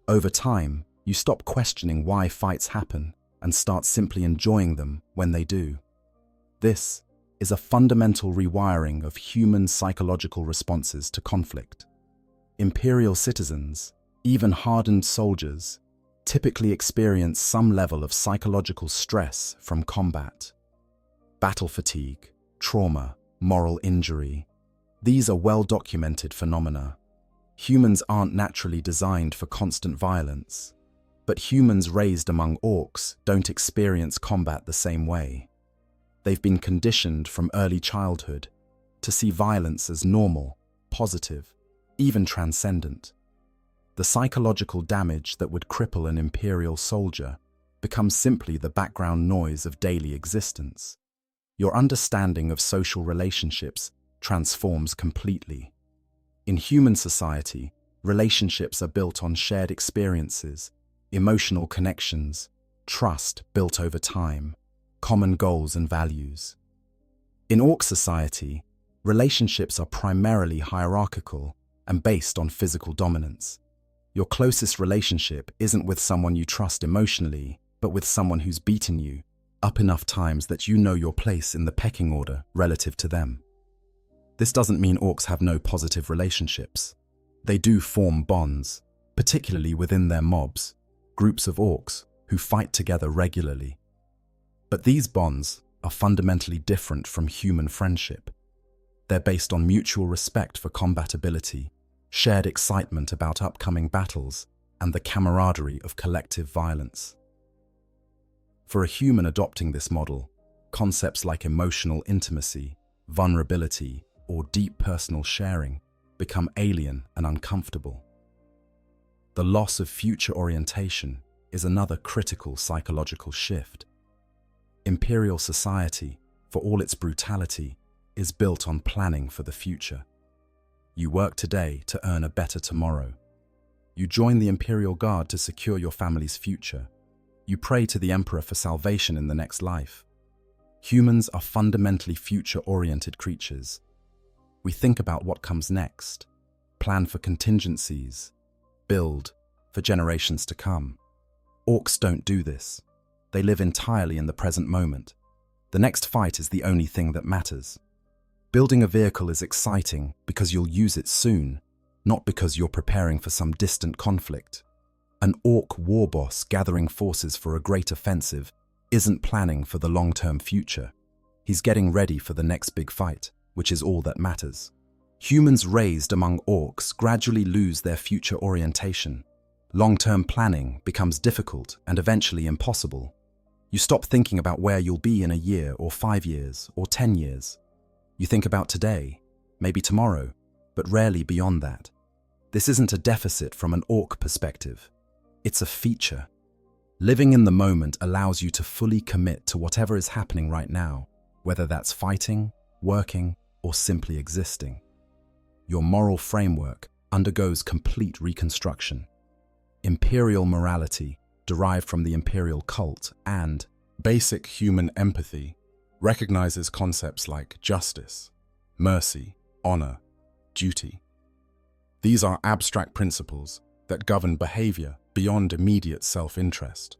S1: Over time, you stop questioning why fights happen and start simply enjoying them when they do. This is a fundamental rewiring of human psychological responses to conflict. Imperial citizens, even hardened soldiers, typically experience some level of psychological stress from combat. Battle fatigue, trauma, moral injury. These are well-documented phenomena. Humans aren't naturally designed for constant violence, but humans raised among orcs don't experience combat the same way. They've been conditioned from early childhood to see violence as normal, positive, even transcendent. The psychological damage that would cripple an Imperial soldier becomes simply the background noise of daily existence. Your understanding of social relationships transforms completely. In human society, relationships are built on shared experiences, emotional connections, trust built over time, common goals and values. In Orc society, relationships are primarily hierarchical and based on physical dominance. Your closest relationship isn't with someone you trust emotionally, but with someone who's beaten you up enough times that you know your place in the pecking order relative to them. This doesn't mean orcs have no positive relationships. They do form bonds, particularly within their mobs, groups of orcs who fight together regularly. But these bonds are fundamentally different from human friendship. They're based on mutual respect for combatability, shared excitement about upcoming battles, and the camaraderie of collective violence. For a human adopting this model, concepts like emotional intimacy, vulnerability, or deep personal sharing become alien and uncomfortable. The loss of future orientation is another critical psychological shift. Imperial society, for all its brutality, is built on planning for the future. You work today to earn a better tomorrow. You join the Imperial Guard to secure your family's future. You pray to the Emperor for salvation in the next life. Humans are fundamentally future-oriented creatures. We think about what comes next, plan for contingencies, build for generations to come. Orcs don't do this. They live entirely in the present moment. The next fight is the only thing that matters. Building a vehicle is exciting because you'll use it soon, not because you're preparing for some distant conflict. An orc war boss gathering forces for a great offensive isn't planning for the long-term future. He's getting ready for the next big fight, which is all that matters. Humans raised among orcs gradually lose their future orientation. Long-term planning becomes difficult and eventually impossible. You stop thinking about where you'll be in a year or 5 years or 10 years. You think about today, maybe tomorrow, but rarely beyond that. This isn't a deficit from an orc perspective. It's a feature. Living in the moment allows you to fully commit to whatever is happening right now, whether that's fighting, working, or simply existing. Your moral framework undergoes complete reconstruction. Imperial morality, derived from the imperial cult, and basic human empathy, recognizes concepts like justice, mercy, honor, duty. These are abstract principles that govern behavior beyond immediate self-interest.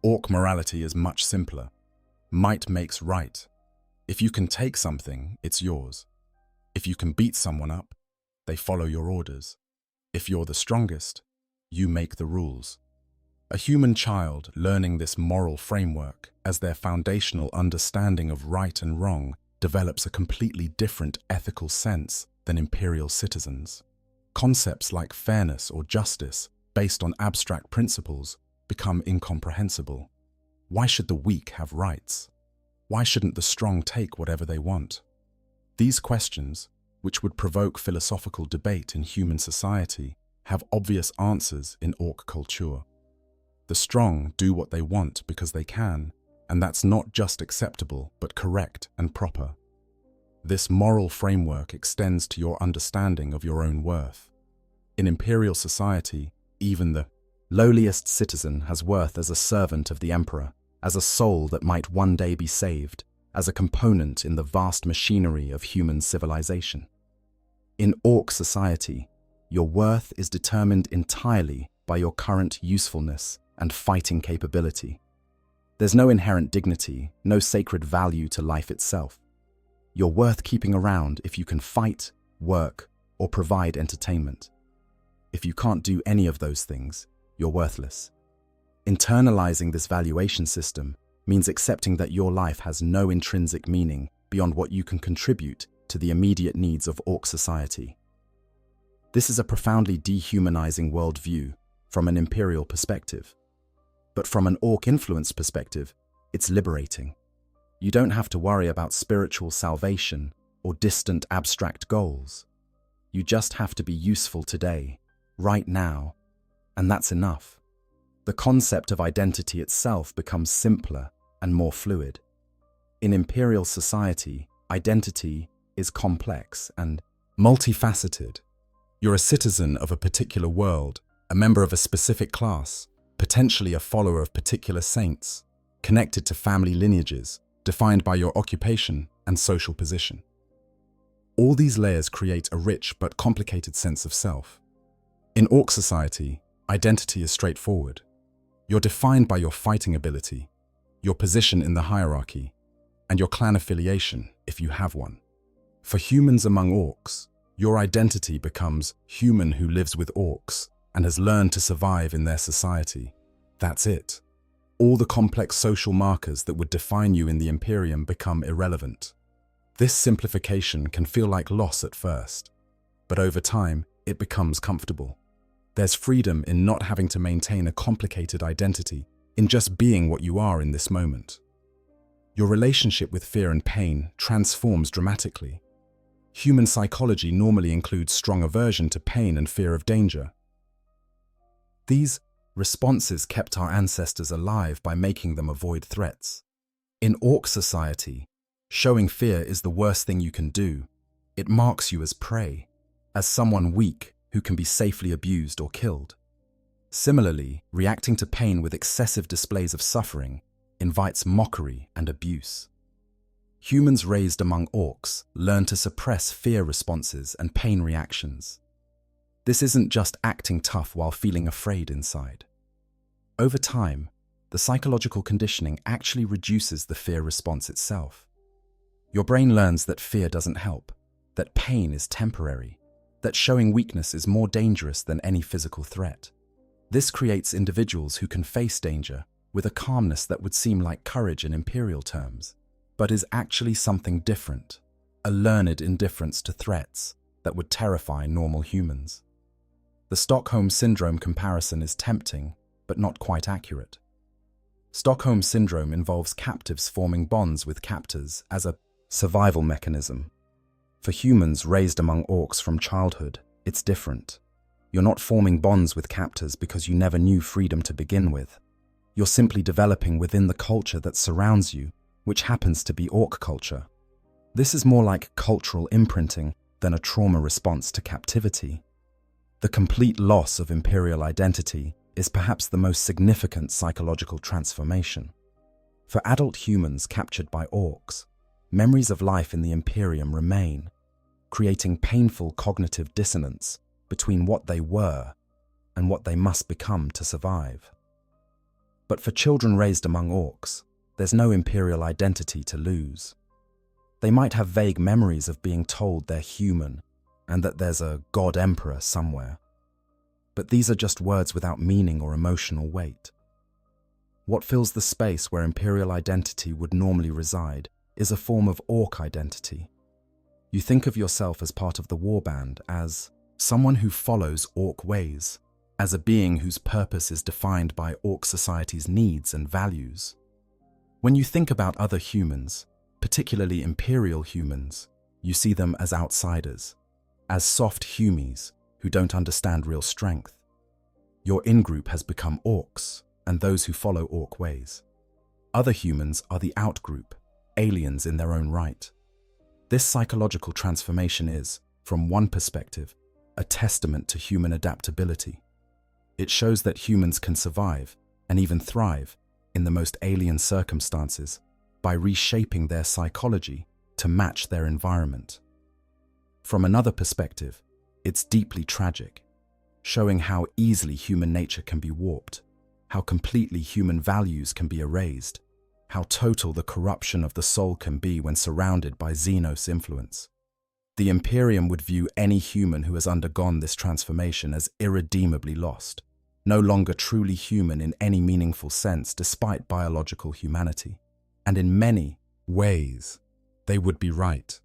S1: Orc morality is much simpler. Might makes right. If you can take something, it's yours. If you can beat someone up, they follow your orders. If you're the strongest, you make the rules. A human child learning this moral framework as their foundational understanding of right and wrong develops a completely different ethical sense than imperial citizens. Concepts like fairness or justice, based on abstract principles, become incomprehensible. Why should the weak have rights? Why shouldn't the strong take whatever they want? These questions, which would provoke philosophical debate in human society, have obvious answers in orc culture. The strong do what they want because they can, and that's not just acceptable, but correct and proper. This moral framework extends to your understanding of your own worth. In imperial society, even the lowliest citizen has worth as a servant of the emperor, as a soul that might one day be saved, as a component in the vast machinery of human civilization. In orc society, your worth is determined entirely by your current usefulness and fighting capability. There's no inherent dignity, no sacred value to life itself. You're worth keeping around if you can fight, work, or provide entertainment. If you can't do any of those things, you're worthless. Internalizing this valuation system means accepting that your life has no intrinsic meaning beyond what you can contribute to the immediate needs of Ork society. This is a profoundly dehumanizing worldview from an Imperial perspective. But from an Ork-influenced perspective, it's liberating. You don't have to worry about spiritual salvation or distant abstract goals. You just have to be useful today, right now, and that's enough. The concept of identity itself becomes simpler and more fluid. In Imperial society, identity is complex and multifaceted. You're a citizen of a particular world, a member of a specific class, potentially a follower of particular saints, connected to family lineages, defined by your occupation and social position. All these layers create a rich but complicated sense of self. In Ork society, identity is straightforward. You're defined by your fighting ability, your position in the hierarchy, and your clan affiliation, if you have one. For humans among Orks, your identity becomes human who lives with Orks and has learned to survive in their society. That's it. All the complex social markers that would define you in the Imperium become irrelevant. This simplification can feel like loss at first, but over time, it becomes comfortable. There's freedom in not having to maintain a complicated identity, in just being what you are in this moment. Your relationship with fear and pain transforms dramatically. Human psychology normally includes strong aversion to pain and fear of danger. These responses kept our ancestors alive by making them avoid threats. In Ork society, showing fear is the worst thing you can do. It marks you as prey, as someone weak who can be safely abused or killed. Similarly, reacting to pain with excessive displays of suffering invites mockery and abuse. Humans raised among Orks learn to suppress fear responses and pain reactions. This isn't just acting tough while feeling afraid inside. Over time, the psychological conditioning actually reduces the fear response itself. Your brain learns that fear doesn't help, that pain is temporary, that showing weakness is more dangerous than any physical threat. This creates individuals who can face danger with a calmness that would seem like courage in Imperial terms, but is actually something different, a learned indifference to threats that would terrify normal humans. The Stockholm Syndrome comparison is tempting, but not quite accurate. Stockholm Syndrome involves captives forming bonds with captors as a survival mechanism. For humans raised among Orks from childhood, it's different. You're not forming bonds with captors because you never knew freedom to begin with. You're simply developing within the culture that surrounds you, which happens to be Ork culture. This is more like cultural imprinting than a trauma response to captivity. The complete loss of Imperial identity is perhaps the most significant psychological transformation. For adult humans captured by Orks, memories of life in the Imperium remain, creating painful cognitive dissonance between what they were and what they must become to survive. But for children raised among Orks, there's no Imperial identity to lose. They might have vague memories of being told they're human and that there's a God Emperor somewhere. But these are just words without meaning or emotional weight. What fills the space where Imperial identity would normally reside is a form of Ork identity. You think of yourself as part of the warband, as someone who follows Ork ways, as a being whose purpose is defined by Ork society's needs and values. When you think about other humans, particularly Imperial humans, you see them as outsiders, as soft humies who don't understand real strength. Your in-group has become Orks and those who follow Ork ways. Other humans are the out-group, aliens in their own right. This psychological transformation is, from one perspective, a testament to human adaptability. It shows that humans can survive and even thrive in the most alien circumstances by reshaping their psychology to match their environment. From another perspective, it's deeply tragic, showing how easily human nature can be warped, how completely human values can be erased, how total the corruption of the soul can be when surrounded by Xenos influence. The Imperium would view any human who has undergone this transformation as irredeemably lost. no longer truly human in any meaningful sense despite biological humanity. And in many ways, they would be right.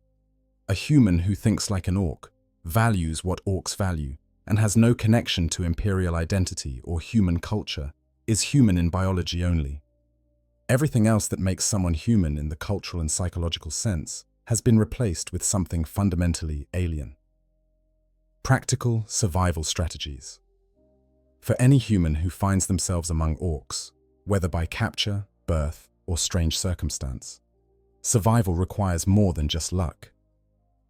S1: A human who thinks like an orc, values what orcs value, and has no connection to imperial identity or human culture, is human in biology only. Everything else that makes someone human in the cultural and psychological sense has been replaced with something fundamentally alien. Practical survival strategies. For any human who finds themselves among orcs, whether by capture, birth, or strange circumstance, survival requires more than just luck.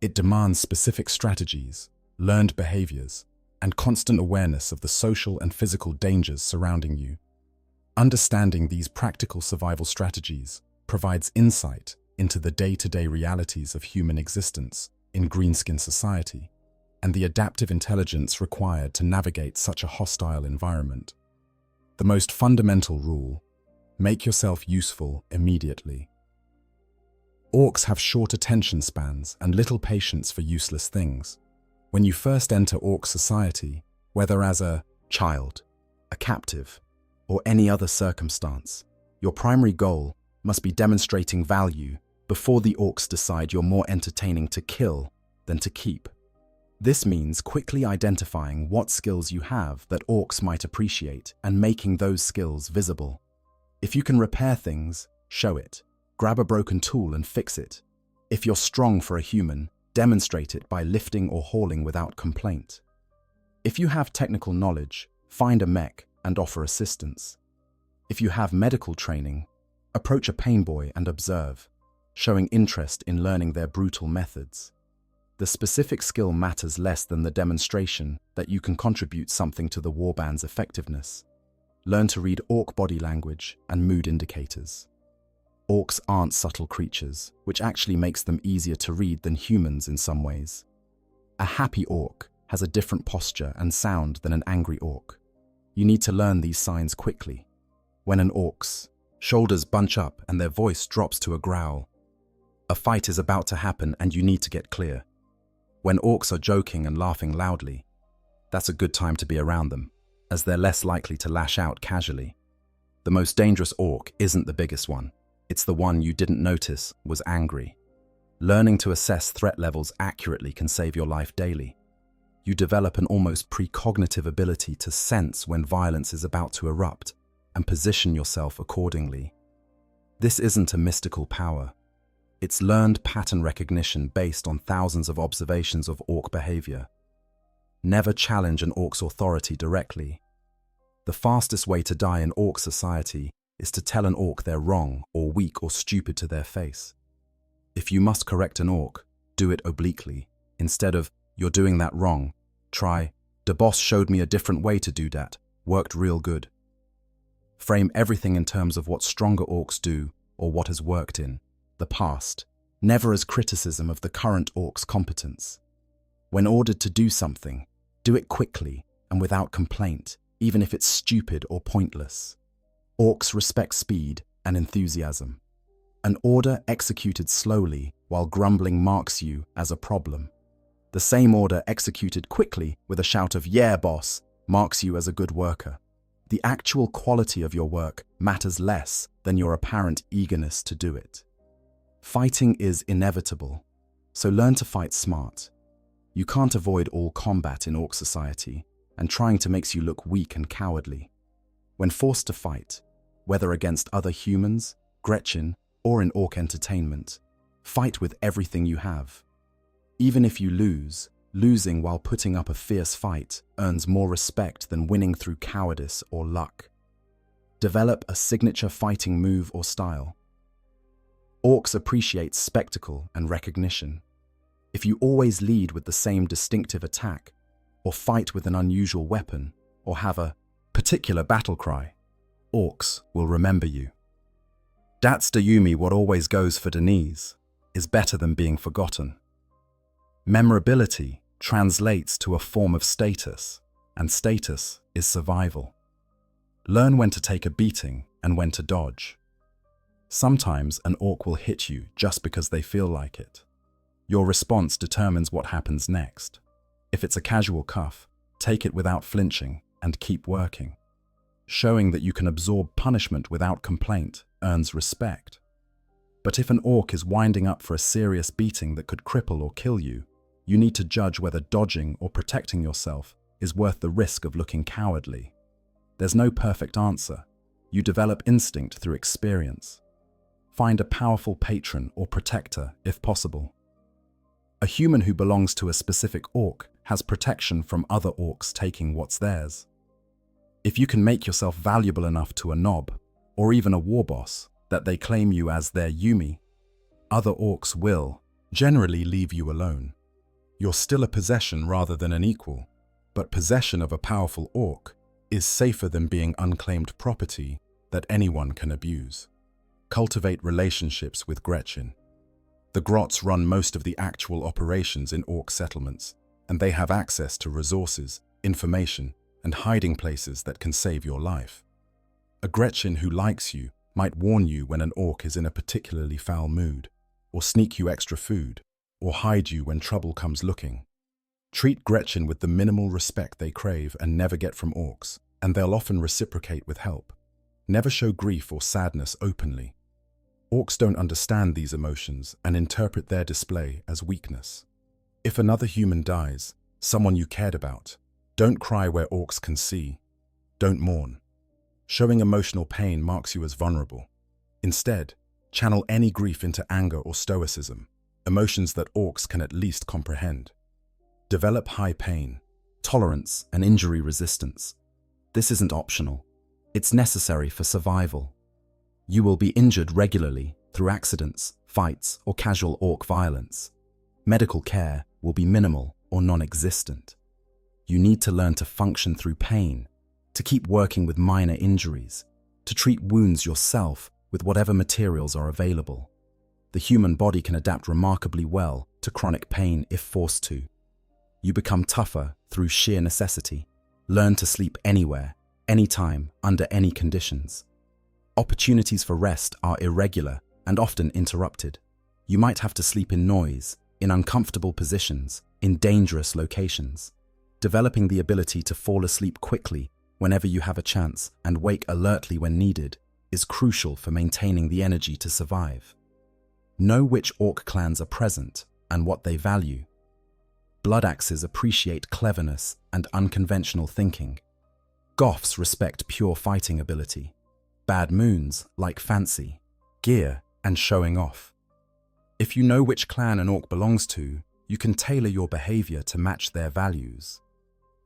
S1: It demands specific strategies, learned behaviors, and constant awareness of the social and physical dangers surrounding you. Understanding these practical survival strategies provides insight into the day-to-day realities of human existence in greenskin society and the adaptive intelligence required to navigate such a hostile environment. The most fundamental rule: make yourself useful immediately. Orcs have short attention spans and little patience for useless things. When you first enter orc society, whether as a child, a captive, or any other circumstance, your primary goal must be demonstrating value before the orcs decide you're more entertaining to kill than to keep. This means quickly identifying what skills you have that orcs might appreciate and making those skills visible. If you can repair things, show it. Grab a broken tool and fix it. If you're strong for a human, demonstrate it by lifting or hauling without complaint. If you have technical knowledge, find a mech and offer assistance. If you have medical training, approach a pain boy and observe, showing interest in learning their brutal methods. The specific skill matters less than the demonstration that you can contribute something to the warband's effectiveness. Learn to read orc body language and mood indicators. Orcs aren't subtle creatures, which actually makes them easier to read than humans in some ways. A happy orc has a different posture and sound than an angry orc. You need to learn these signs quickly. When an orc's shoulders bunch up and their voice drops to a growl, a fight is about to happen and you need to get clear. When orcs are joking and laughing loudly, that's a good time to be around them, as they're less likely to lash out casually. The most dangerous orc isn't the biggest one. It's the one you didn't notice was angry. Learning to assess threat levels accurately can save your life daily. You develop an almost precognitive ability to sense when violence is about to erupt and position yourself accordingly. This isn't a mystical power. It's learned pattern recognition based on thousands of observations of orc behavior. Never challenge an orc's authority directly. The fastest way to die in orc society is to tell an orc they're wrong or weak or stupid to their face. If you must correct an orc, do it obliquely. Instead of, "You're doing that wrong," try, "The boss showed me a different way to do that. Worked real good." Frame everything in terms of what stronger orcs do or what has worked in the past, never as criticism of the current orc's competence. When ordered to do something, do it quickly and without complaint, even if it's stupid or pointless. Orcs respect speed and enthusiasm. An order executed slowly while grumbling marks you as a problem. The same order executed quickly with a shout of "Yeah, boss," marks you as a good worker. The actual quality of your work matters less than your apparent eagerness to do it. Fighting is inevitable, so learn to fight smart. You can't avoid all combat in orc society, and trying to makes you look weak and cowardly. When forced to fight, whether against other humans, Gretchen, or in orc entertainment, fight with everything you have. Even if you lose, losing while putting up a fierce fight earns more respect than winning through cowardice or luck. Develop a signature fighting move or style. Orcs appreciate spectacle and recognition. If you always lead with the same distinctive attack, or fight with an unusual weapon, or have a particular battle cry, orcs will remember you. That's Dayumi what always goes for Denise is better than being forgotten. Memorability translates to a form of status, and status is survival. Learn when to take a beating and when to dodge. Sometimes an orc will hit you just because they feel like it. Your response determines what happens next. If it's a casual cuff, take it without flinching and keep working. Showing that you can absorb punishment without complaint earns respect. But if an orc is winding up for a serious beating that could cripple or kill you, you need to judge whether dodging or protecting yourself is worth the risk of looking cowardly. There's no perfect answer. You develop instinct through experience. Find a powerful patron or protector if possible. A human who belongs to a specific orc has protection from other orcs taking what's theirs. If you can make yourself valuable enough to a nob, or even a war boss, that they claim you as their Yumi, other orcs will generally leave you alone. You're still a possession rather than an equal, but possession of a powerful orc is safer than being unclaimed property that anyone can abuse. Cultivate relationships with Gretchen. The Grots run most of the actual operations in orc settlements, and they have access to resources, information, and hiding places that can save your life. A Gretchen who likes you might warn you when an orc is in a particularly foul mood, or sneak you extra food, or hide you when trouble comes looking. Treat Gretchen with the minimal respect they crave and never get from orcs, and they'll often reciprocate with help. Never show grief or sadness openly. Orcs don't understand these emotions and interpret their display as weakness. If another human dies, someone you cared about, don't cry where orcs can see. Don't mourn. Showing emotional pain marks you as vulnerable. Instead, channel any grief into anger or stoicism, emotions that orcs can at least comprehend. Develop high pain, tolerance, and injury resistance. This isn't optional. It's necessary for survival. You will be injured regularly through accidents, fights, or casual orc violence. Medical care will be minimal or non-existent. You need to learn to function through pain, to keep working with minor injuries, to treat wounds yourself with whatever materials are available. The human body can adapt remarkably well to chronic pain if forced to. You become tougher through sheer necessity. Learn to sleep anywhere, anytime, under any conditions. Opportunities for rest are irregular and often interrupted. You might have to sleep in noise, in uncomfortable positions, in dangerous locations. Developing the ability to fall asleep quickly whenever you have a chance and wake alertly when needed is crucial for maintaining the energy to survive. Know which orc clans are present and what they value. Blood axes appreciate cleverness and unconventional thinking. Goths respect pure fighting ability. Bad moons like fancy, gear, and showing off. If you know which clan an orc belongs to, you can tailor your behavior to match their values.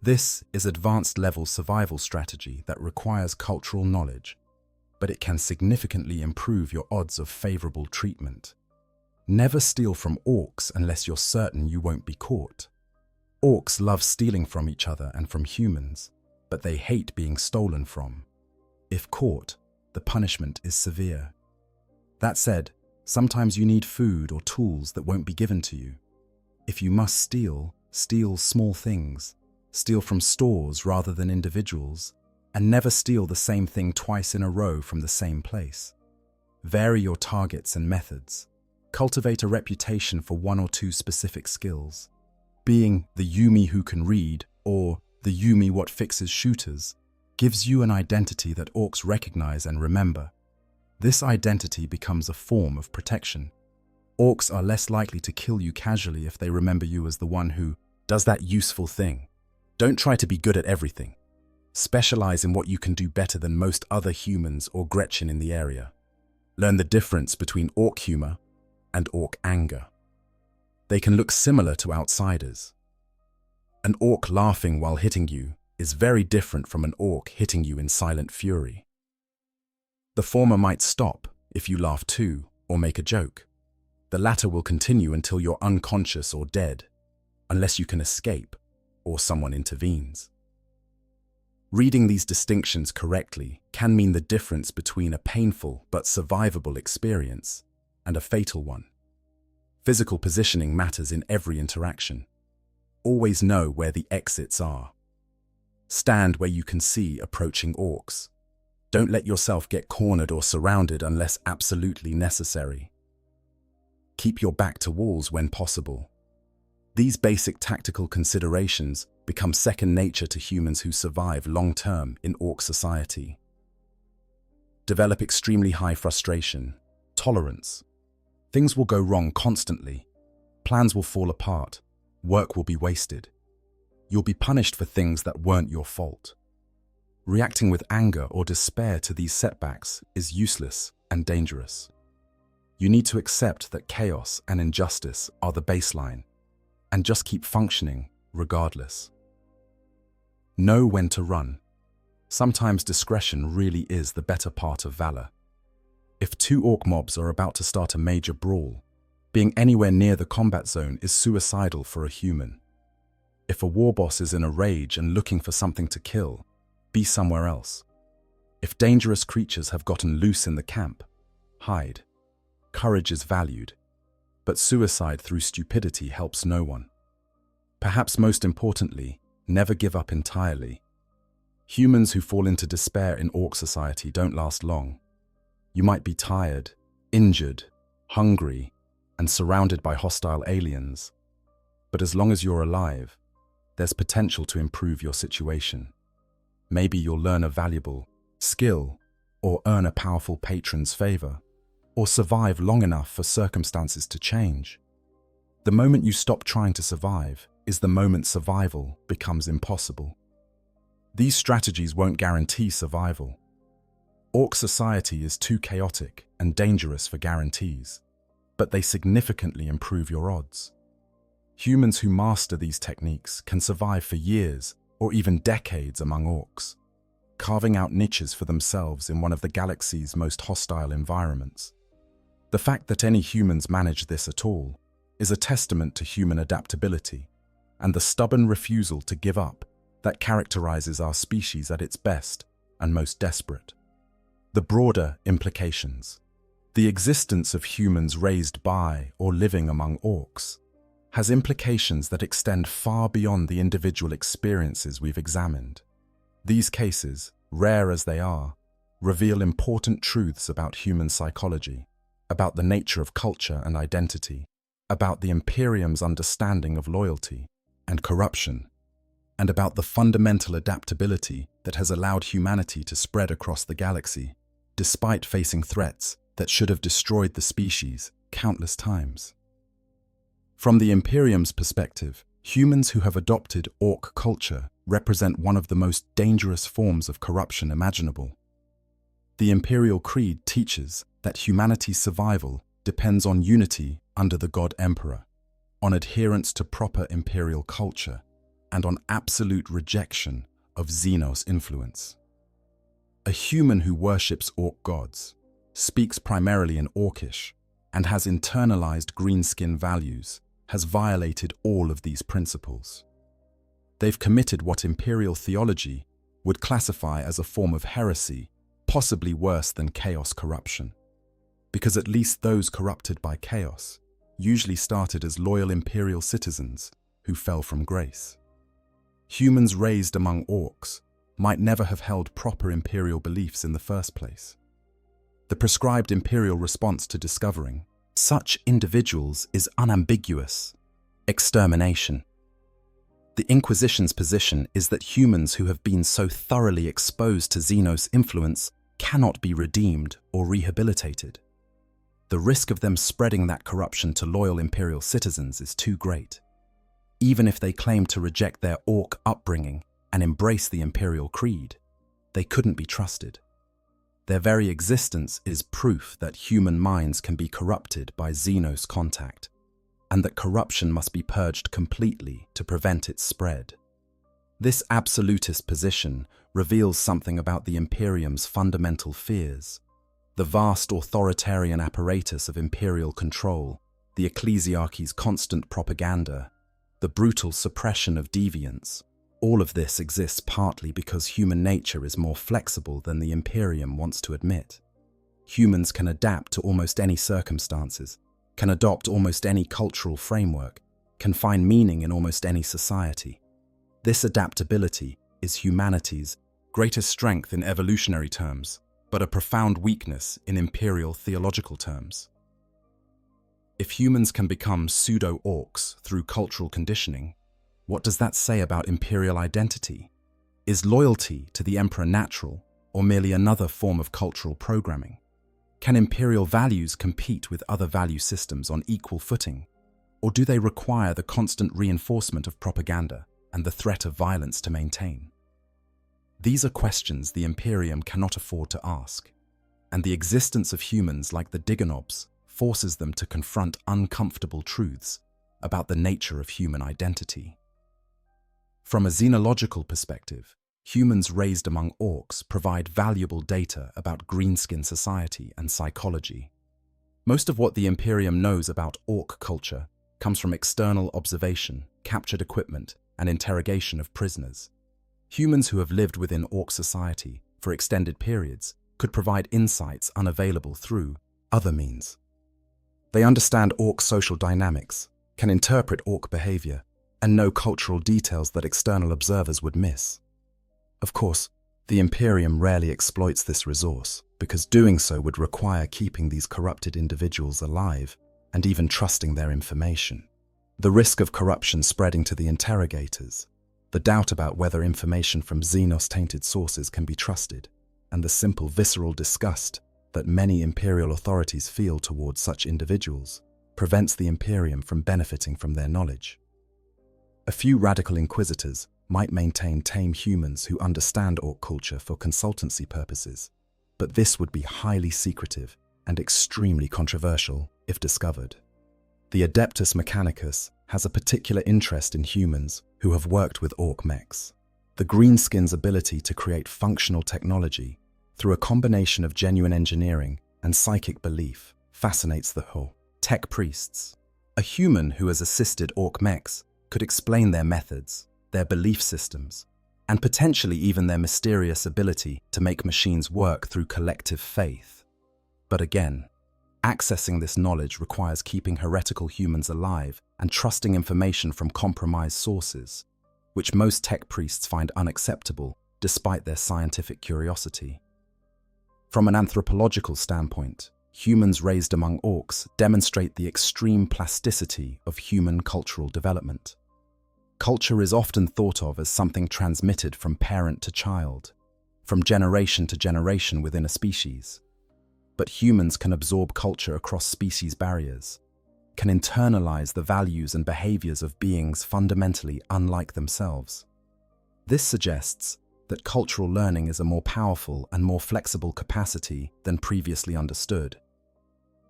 S1: This is advanced level survival strategy that requires cultural knowledge, but it can significantly improve your odds of favorable treatment. Never steal from orcs unless you're certain you won't be caught. Orcs love stealing from each other and from humans, but they hate being stolen from. If caught, the punishment is severe. That said, sometimes you need food or tools that won't be given to you. If you must steal, steal small things. Steal from stores rather than individuals, and never steal the same thing twice in a row from the same place. Vary your targets and methods. Cultivate a reputation for one or two specific skills. Being the Yumi who can read, or the Yumi what fixes shooters, gives you an identity that orcs recognize and remember. This identity becomes a form of protection. Orcs are less likely to kill you casually if they remember you as the one who does that useful thing. Don't try to be good at everything. Specialize in what you can do better than most other humans or Gretchen in the area. Learn the difference between orc humor and orc anger. They can look similar to outsiders. An orc laughing while hitting you is very different from an orc hitting you in silent fury. The former might stop if you laugh too or make a joke. The latter will continue until you're unconscious or dead, unless you can escape or someone intervenes. Reading these distinctions correctly can mean the difference between a painful but survivable experience and a fatal one. Physical positioning matters in every interaction. Always know where the exits are. Stand where you can see approaching orcs. Don't let yourself get cornered or surrounded unless absolutely necessary. Keep your back to walls when possible. These basic tactical considerations become second nature to humans who survive long-term in Ork society. Develop extremely high frustration, tolerance. Things will go wrong constantly. Plans will fall apart. Work will be wasted. You'll be punished for things that weren't your fault. Reacting with anger or despair to these setbacks is useless and dangerous. You need to accept that chaos and injustice are the baseline, and just keep functioning regardless. Know when to run. Sometimes discretion really is the better part of valor. If two Ork mobs are about to start a major brawl, being anywhere near the combat zone is suicidal for a human. If a war boss is in a rage and looking for something to kill, be somewhere else. If dangerous creatures have gotten loose in the camp, hide. Courage is valued, but suicide through stupidity helps no one. Perhaps most importantly, never give up entirely. Humans who fall into despair in Ork society don't last long. You might be tired, injured, hungry, and surrounded by hostile aliens. But as long as you're alive, there's potential to improve your situation. Maybe you'll learn a valuable skill, or earn a powerful patron's favor, or survive long enough for circumstances to change. The moment you stop trying to survive is the moment survival becomes impossible. These strategies won't guarantee survival. Ork society is too chaotic and dangerous for guarantees, but they significantly improve your odds. Humans who master these techniques can survive for years or even decades among Orks, carving out niches for themselves in one of the galaxy's most hostile environments. The fact that any humans manage this at all is a testament to human adaptability and the stubborn refusal to give up that characterizes our species at its best and most desperate. The broader implications. The existence of humans raised by or living among Orks has implications that extend far beyond the individual experiences we've examined. These cases, rare as they are, reveal important truths about human psychology, about the nature of culture and identity, about the Imperium's understanding of loyalty and corruption, and about the fundamental adaptability that has allowed humanity to spread across the galaxy, despite facing threats that should have destroyed the species countless times. From the Imperium's perspective, humans who have adopted Ork culture represent one of the most dangerous forms of corruption imaginable. The Imperial Creed teaches that humanity's survival depends on unity under the God Emperor, on adherence to proper Imperial culture, and on absolute rejection of Xenos influence. A human who worships Ork gods, speaks primarily in Orkish, and has internalized greenskin values, has violated all of these principles. They've committed what Imperial theology would classify as a form of heresy, possibly worse than chaos corruption. Because at least those corrupted by chaos usually started as loyal Imperial citizens who fell from grace. Humans raised among Orks might never have held proper Imperial beliefs in the first place. The prescribed Imperial response to discovering such individuals is unambiguous: extermination. The Inquisition's position is that humans who have been so thoroughly exposed to Xenos influence cannot be redeemed or rehabilitated. The risk of them spreading that corruption to loyal Imperial citizens is too great. Even if they claim to reject their Ork upbringing and embrace the Imperial Creed, they couldn't be trusted. Their very existence is proof that human minds can be corrupted by Xenos contact, and that corruption must be purged completely to prevent its spread. This absolutist position reveals something about the Imperium's fundamental fears: the vast authoritarian apparatus of imperial control, the ecclesiarchy's constant propaganda, the brutal suppression of deviance. All of this exists partly because human nature is more flexible than the Imperium wants to admit. Humans can adapt to almost any circumstances, can adopt almost any cultural framework, can find meaning in almost any society. This adaptability is humanity's greatest strength in evolutionary terms, but a profound weakness in imperial theological terms. If humans can become pseudo-Orks through cultural conditioning, What does that say about imperial identity? Is loyalty to the emperor natural, or merely another form of cultural programming? Can imperial values compete with other value systems on equal footing? Or do they require the constant reinforcement of propaganda and the threat of violence to maintain? These are questions the Imperium cannot afford to ask, and the existence of humans like the Digonobs forces them to confront uncomfortable truths about the nature of human identity. From a xenological perspective, humans raised among orcs provide valuable data about greenskin society and psychology. Most of what the Imperium knows about orc culture comes from external observation, captured equipment, and interrogation of prisoners. Humans who have lived within orc society for extended periods could provide insights unavailable through other means. They understand orc social dynamics, can interpret orc behavior, and know cultural details that external observers would miss. Of course, the Imperium rarely exploits this resource, because doing so would require keeping these corrupted individuals alive and even trusting their information. The risk of corruption spreading to the interrogators, the doubt about whether information from Xenos-tainted sources can be trusted, and the simple visceral disgust that many Imperial authorities feel towards such individuals prevents the Imperium from benefiting from their knowledge. A few radical inquisitors might maintain tame humans who understand orc culture for consultancy purposes, but this would be highly secretive and extremely controversial if discovered. The Adeptus Mechanicus has a particular interest in humans who have worked with orc mechs. The Greenskins' ability to create functional technology through a combination of genuine engineering and psychic belief fascinates the whole. Tech priests. A human who has assisted orc mechs could explain their methods, their belief systems, and potentially even their mysterious ability to make machines work through collective faith. But again, accessing this knowledge requires keeping heretical humans alive and trusting information from compromised sources, which most tech priests find unacceptable despite their scientific curiosity. From an anthropological standpoint, humans raised among orcs demonstrate the extreme plasticity of human cultural development. Culture is often thought of as something transmitted from parent to child, from generation to generation within a species. But humans can absorb culture across species barriers, can internalize the values and behaviors of beings fundamentally unlike themselves. This suggests that cultural learning is a more powerful and more flexible capacity than previously understood.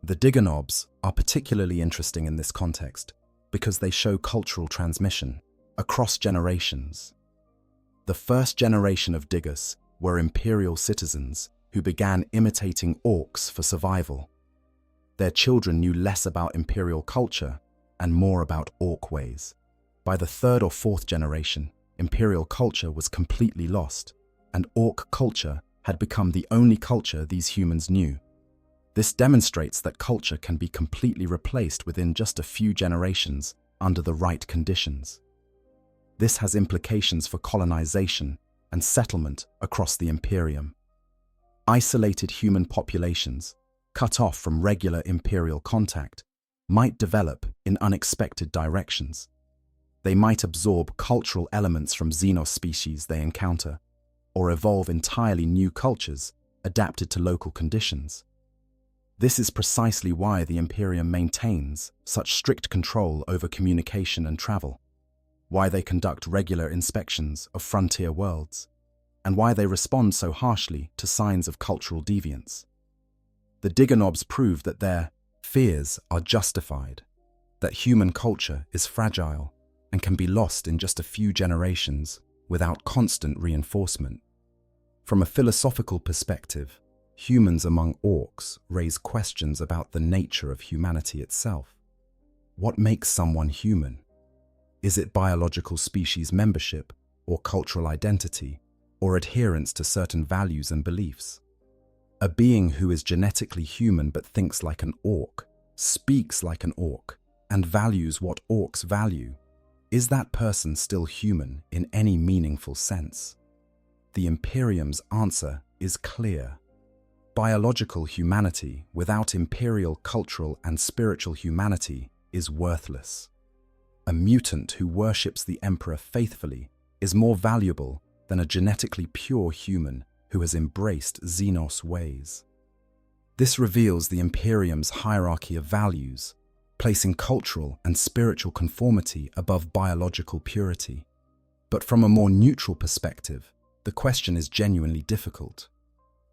S1: The Digonobs are particularly interesting in this context because they show cultural transmission across generations. The first generation of diggers were imperial citizens who began imitating orcs for survival. Their children knew less about imperial culture and more about orc ways. By the third or fourth generation, imperial culture was completely lost, and orc culture had become the only culture these humans knew. This demonstrates that culture can be completely replaced within just a few generations under the right conditions. This has implications for colonization and settlement across the Imperium. Isolated human populations, cut off from regular imperial contact, might develop in unexpected directions. They might absorb cultural elements from Xenos species they encounter, or evolve entirely new cultures adapted to local conditions. This is precisely why the Imperium maintains such strict control over communication and travel, why they conduct regular inspections of frontier worlds, and why they respond so harshly to signs of cultural deviance. The Digonobs prove that their fears are justified, that human culture is fragile and can be lost in just a few generations without constant reinforcement. From a philosophical perspective, humans among orcs raise questions about the nature of humanity itself. What makes someone human? Is it biological species membership, or cultural identity, or adherence to certain values and beliefs? A being who is genetically human but thinks like an orc, speaks like an orc, and values what orcs value, is that person still human in any meaningful sense? The Imperium's answer is clear. Biological humanity without imperial cultural and spiritual humanity is worthless. A mutant who worships the Emperor faithfully is more valuable than a genetically pure human who has embraced Xenos ways. This reveals the Imperium's hierarchy of values, placing cultural and spiritual conformity above biological purity. But from a more neutral perspective, the question is genuinely difficult.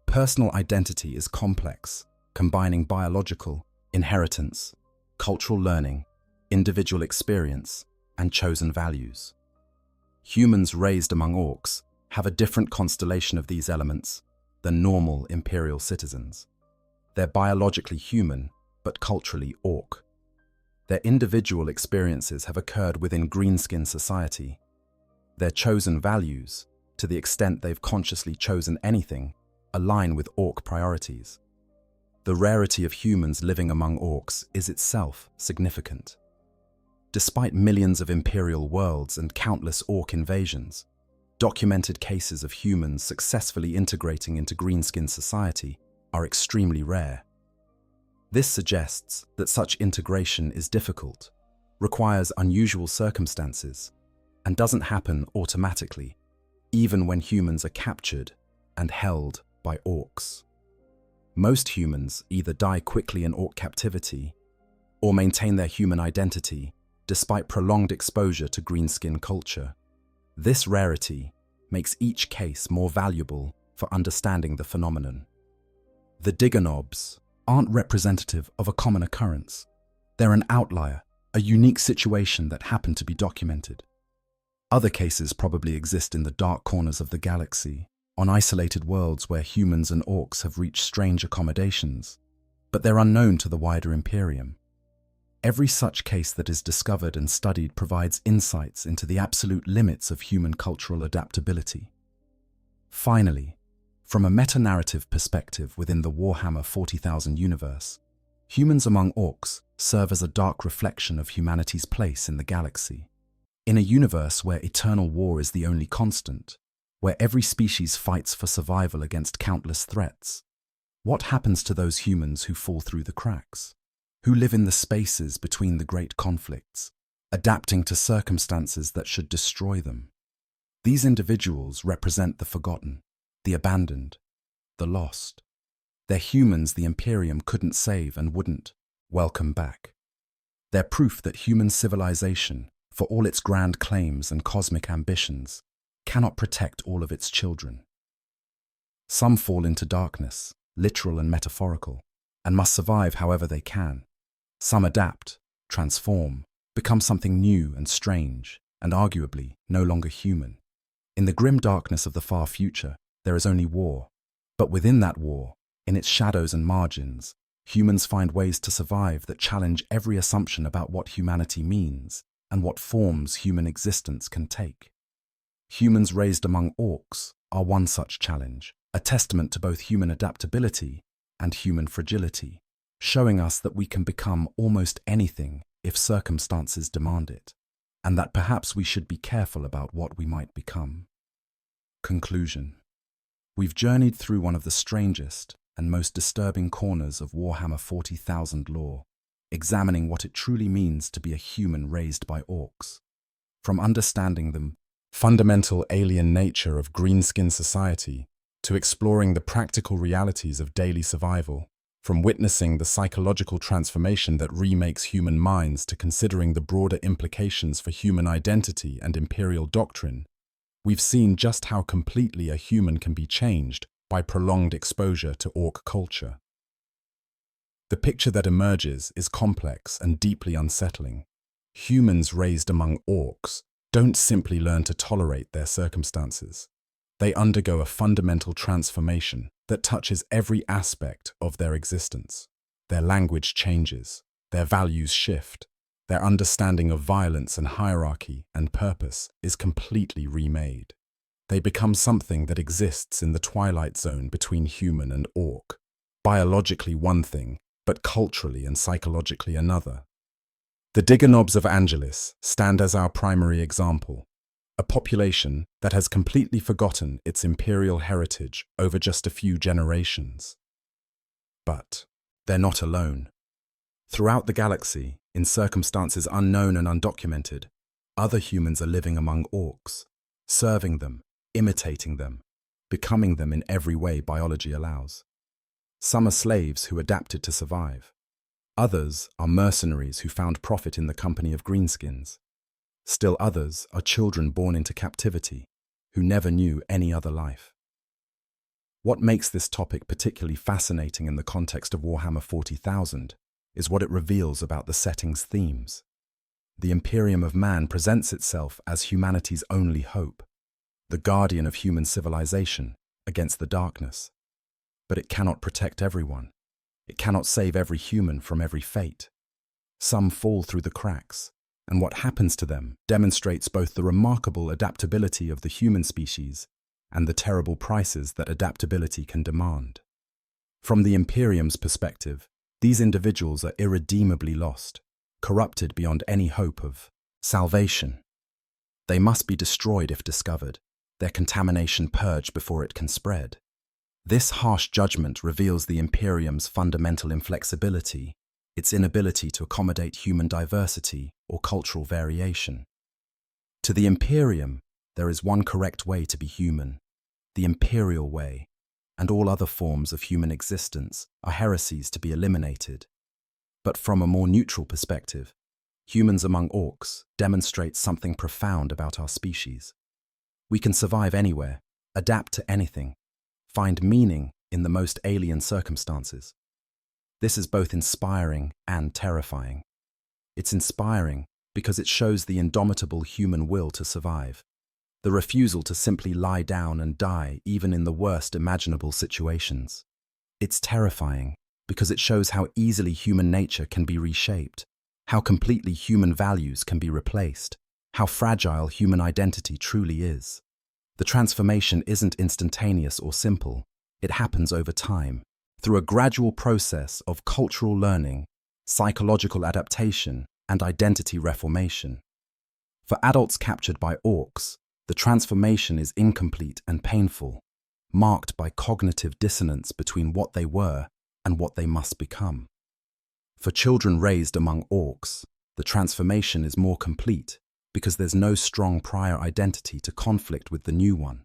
S1: Personal identity is complex, combining biological, inheritance, cultural learning, individual experience, and chosen values. Humans raised among orcs have a different constellation of these elements than normal Imperial citizens. They're biologically human, but culturally orc. Their individual experiences have occurred within greenskin society. Their chosen values, to the extent they've consciously chosen anything, align with orc priorities. The rarity of humans living among orcs is itself significant. Despite millions of Imperial worlds and countless orc invasions, documented cases of humans successfully integrating into greenskin society are extremely rare. This suggests that such integration is difficult, requires unusual circumstances, and doesn't happen automatically, even when humans are captured and held by orcs. Most humans either die quickly in orc captivity or maintain their human identity despite prolonged exposure to greenskin culture. This rarity makes each case more valuable for understanding the phenomenon. The Digger-knobs aren't representative of a common occurrence. They're an outlier, a unique situation that happened to be documented. Other cases probably exist in the dark corners of the galaxy, on isolated worlds where humans and orcs have reached strange accommodations, but they're unknown to the wider Imperium. Every such case that is discovered and studied provides insights into the absolute limits of human cultural adaptability. Finally, from a meta-narrative perspective within the Warhammer 40,000 universe, humans among orcs serve as a dark reflection of humanity's place in the galaxy. In a universe where eternal war is the only constant, where every species fights for survival against countless threats, what happens to those humans who fall through the cracks, who live in the spaces between the great conflicts, adapting to circumstances that should destroy them? These individuals represent the forgotten, the abandoned, the lost. They're humans the Imperium couldn't save and wouldn't welcome back. They're proof that human civilization, for all its grand claims and cosmic ambitions, cannot protect all of its children. Some fall into darkness, literal and metaphorical, and must survive however they can. Some adapt, transform, become something new and strange, and arguably no longer human. In the grim darkness of the far future, there is only war. But within that war, in its shadows and margins, humans find ways to survive that challenge every assumption about what humanity means and what forms human existence can take. Humans raised among orcs are one such challenge, a testament to both human adaptability and human fragility, showing us that we can become almost anything if circumstances demand it, and that perhaps we should be careful about what we might become. Conclusion. We've journeyed through one of the strangest and most disturbing corners of Warhammer 40,000 lore, examining what it truly means to be a human raised by orcs. From understanding the fundamental alien nature of greenskin society, to exploring the practical realities of daily survival, from witnessing the psychological transformation that remakes human minds to considering the broader implications for human identity and imperial doctrine, we've seen just how completely a human can be changed by prolonged exposure to orc culture. The picture that emerges is complex and deeply unsettling. Humans raised among orcs don't simply learn to tolerate their circumstances. They undergo a fundamental transformation that touches every aspect of their existence. Their language changes, their values shift, their understanding of violence and hierarchy and purpose is completely remade. They become something that exists in the twilight zone between human and orc, biologically one thing, but culturally and psychologically another. The Digger-knobs of Angelis stand as our primary example, a population that has completely forgotten its imperial heritage over just a few generations. But they're not alone. Throughout the galaxy, in circumstances unknown and undocumented, other humans are living among orcs, serving them, imitating them, becoming them in every way biology allows. Some are slaves who adapted to survive. Others are mercenaries who found profit in the company of greenskins. Still others are children born into captivity, who never knew any other life. What makes this topic particularly fascinating in the context of Warhammer 40,000 is what it reveals about the setting's themes. The Imperium of Man presents itself as humanity's only hope, the guardian of human civilization against the darkness. But it cannot protect everyone. It cannot save every human from every fate. Some fall through the cracks, and what happens to them demonstrates both the remarkable adaptability of the human species and the terrible prices that adaptability can demand. From the Imperium's perspective, these individuals are irredeemably lost, corrupted beyond any hope of salvation. They must be destroyed if discovered, their contamination purged before it can spread. This harsh judgment reveals the Imperium's fundamental inflexibility, its inability to accommodate human diversity or cultural variation. To the Imperium, there is one correct way to be human, the imperial way, and all other forms of human existence are heresies to be eliminated. But from a more neutral perspective, humans among orcs demonstrate something profound about our species. We can survive anywhere, adapt to anything, find meaning in the most alien circumstances. This is both inspiring and terrifying. It's inspiring because it shows the indomitable human will to survive, the refusal to simply lie down and die even in the worst imaginable situations. It's terrifying because it shows how easily human nature can be reshaped, how completely human values can be replaced, how fragile human identity truly is. The transformation isn't instantaneous or simple. It happens over time, through a gradual process of cultural learning, psychological adaptation, and identity reformation. For adults captured by orcs, the transformation is incomplete and painful, marked by cognitive dissonance between what they were and what they must become. For children raised among orcs, the transformation is more complete because there's no strong prior identity to conflict with the new one.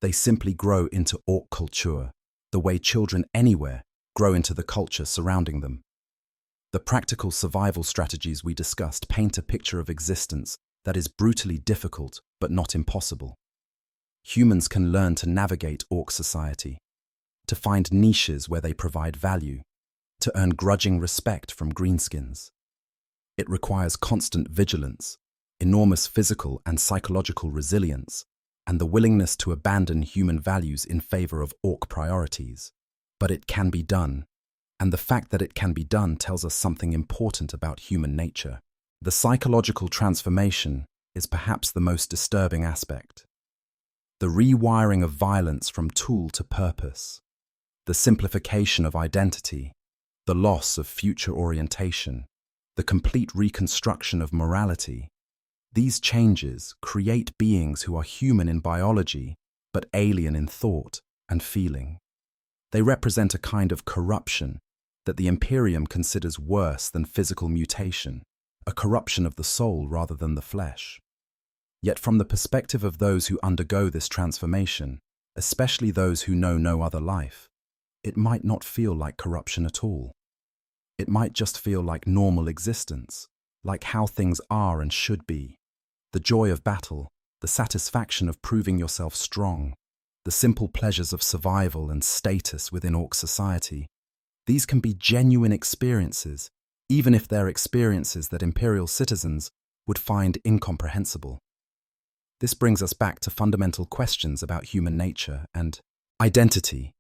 S1: They simply grow into orc culture, the way children anywhere grow into the culture surrounding them. The practical survival strategies we discussed paint a picture of existence that is brutally difficult but not impossible. Humans can learn to navigate orc society, to find niches where they provide value, to earn grudging respect from greenskins. It requires constant vigilance, enormous physical and psychological resilience, and the willingness to abandon human values in favor of orc priorities. But it can be done, and the fact that it can be done tells us something important about human nature. The psychological transformation is perhaps the most disturbing aspect. The rewiring of violence from tool to purpose, the simplification of identity, the loss of future orientation, the complete reconstruction of morality. These changes create beings who are human in biology, but alien in thought and feeling. They represent a kind of corruption that the Imperium considers worse than physical mutation, a corruption of the soul rather than the flesh. Yet from the perspective of those who undergo this transformation, especially those who know no other life, it might not feel like corruption at all. It might just feel like normal existence, like how things are and should be. The joy of battle, the satisfaction of proving yourself strong, the simple pleasures of survival and status within orc society, these can be genuine experiences, even if they're experiences that Imperial citizens would find incomprehensible. This brings us back to fundamental questions about human nature and identity.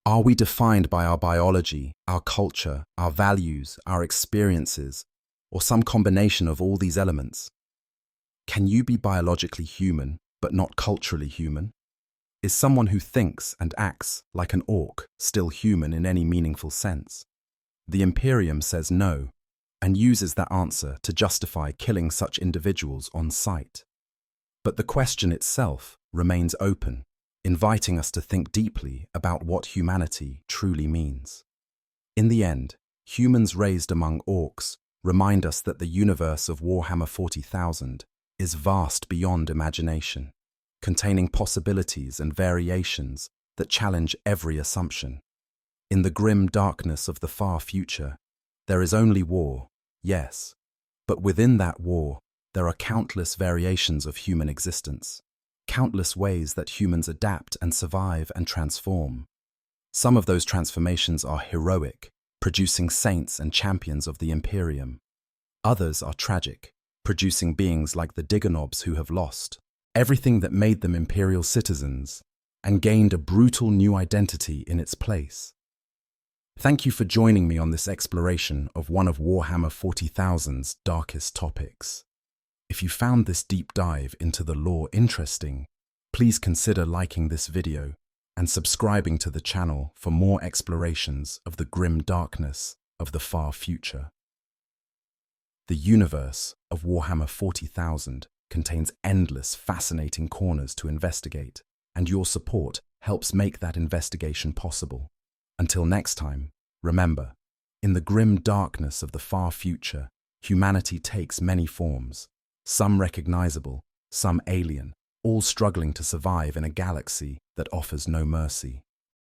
S1: Are we defined by our biology, our culture, our values, our experiences, or some combination of all these elements? Can you be biologically human, but not culturally human? Is someone who thinks and acts like an orc still human in any meaningful sense? The Imperium says no, and uses that answer to justify killing such individuals on sight. But the question itself remains open, inviting us to think deeply about what humanity truly means. In the end, humans raised among orcs remind us that the universe of Warhammer 40,000 is vast beyond imagination, containing possibilities and variations that challenge every assumption. In the grim darkness of the far future, there is only war, yes, but within that war, there are countless variations of human existence, countless ways that humans adapt and survive and transform. Some of those transformations are heroic, producing saints and champions of the Imperium. Others are tragic, producing beings like the Diggonobs who have lost everything that made them Imperial citizens and gained a brutal new identity in its place. Thank you for joining me on this exploration of one of Warhammer 40,000's darkest topics. If you found this deep dive into the lore interesting, please consider liking this video and subscribing to the channel for more explorations of the grim darkness of the far future. The universe of Warhammer 40,000 contains endless, fascinating corners to investigate, and your support helps make that investigation possible. Until next time, remember, in the grim darkness of the far future, humanity takes many forms, some recognizable, some alien, all struggling to survive in a galaxy that offers no mercy.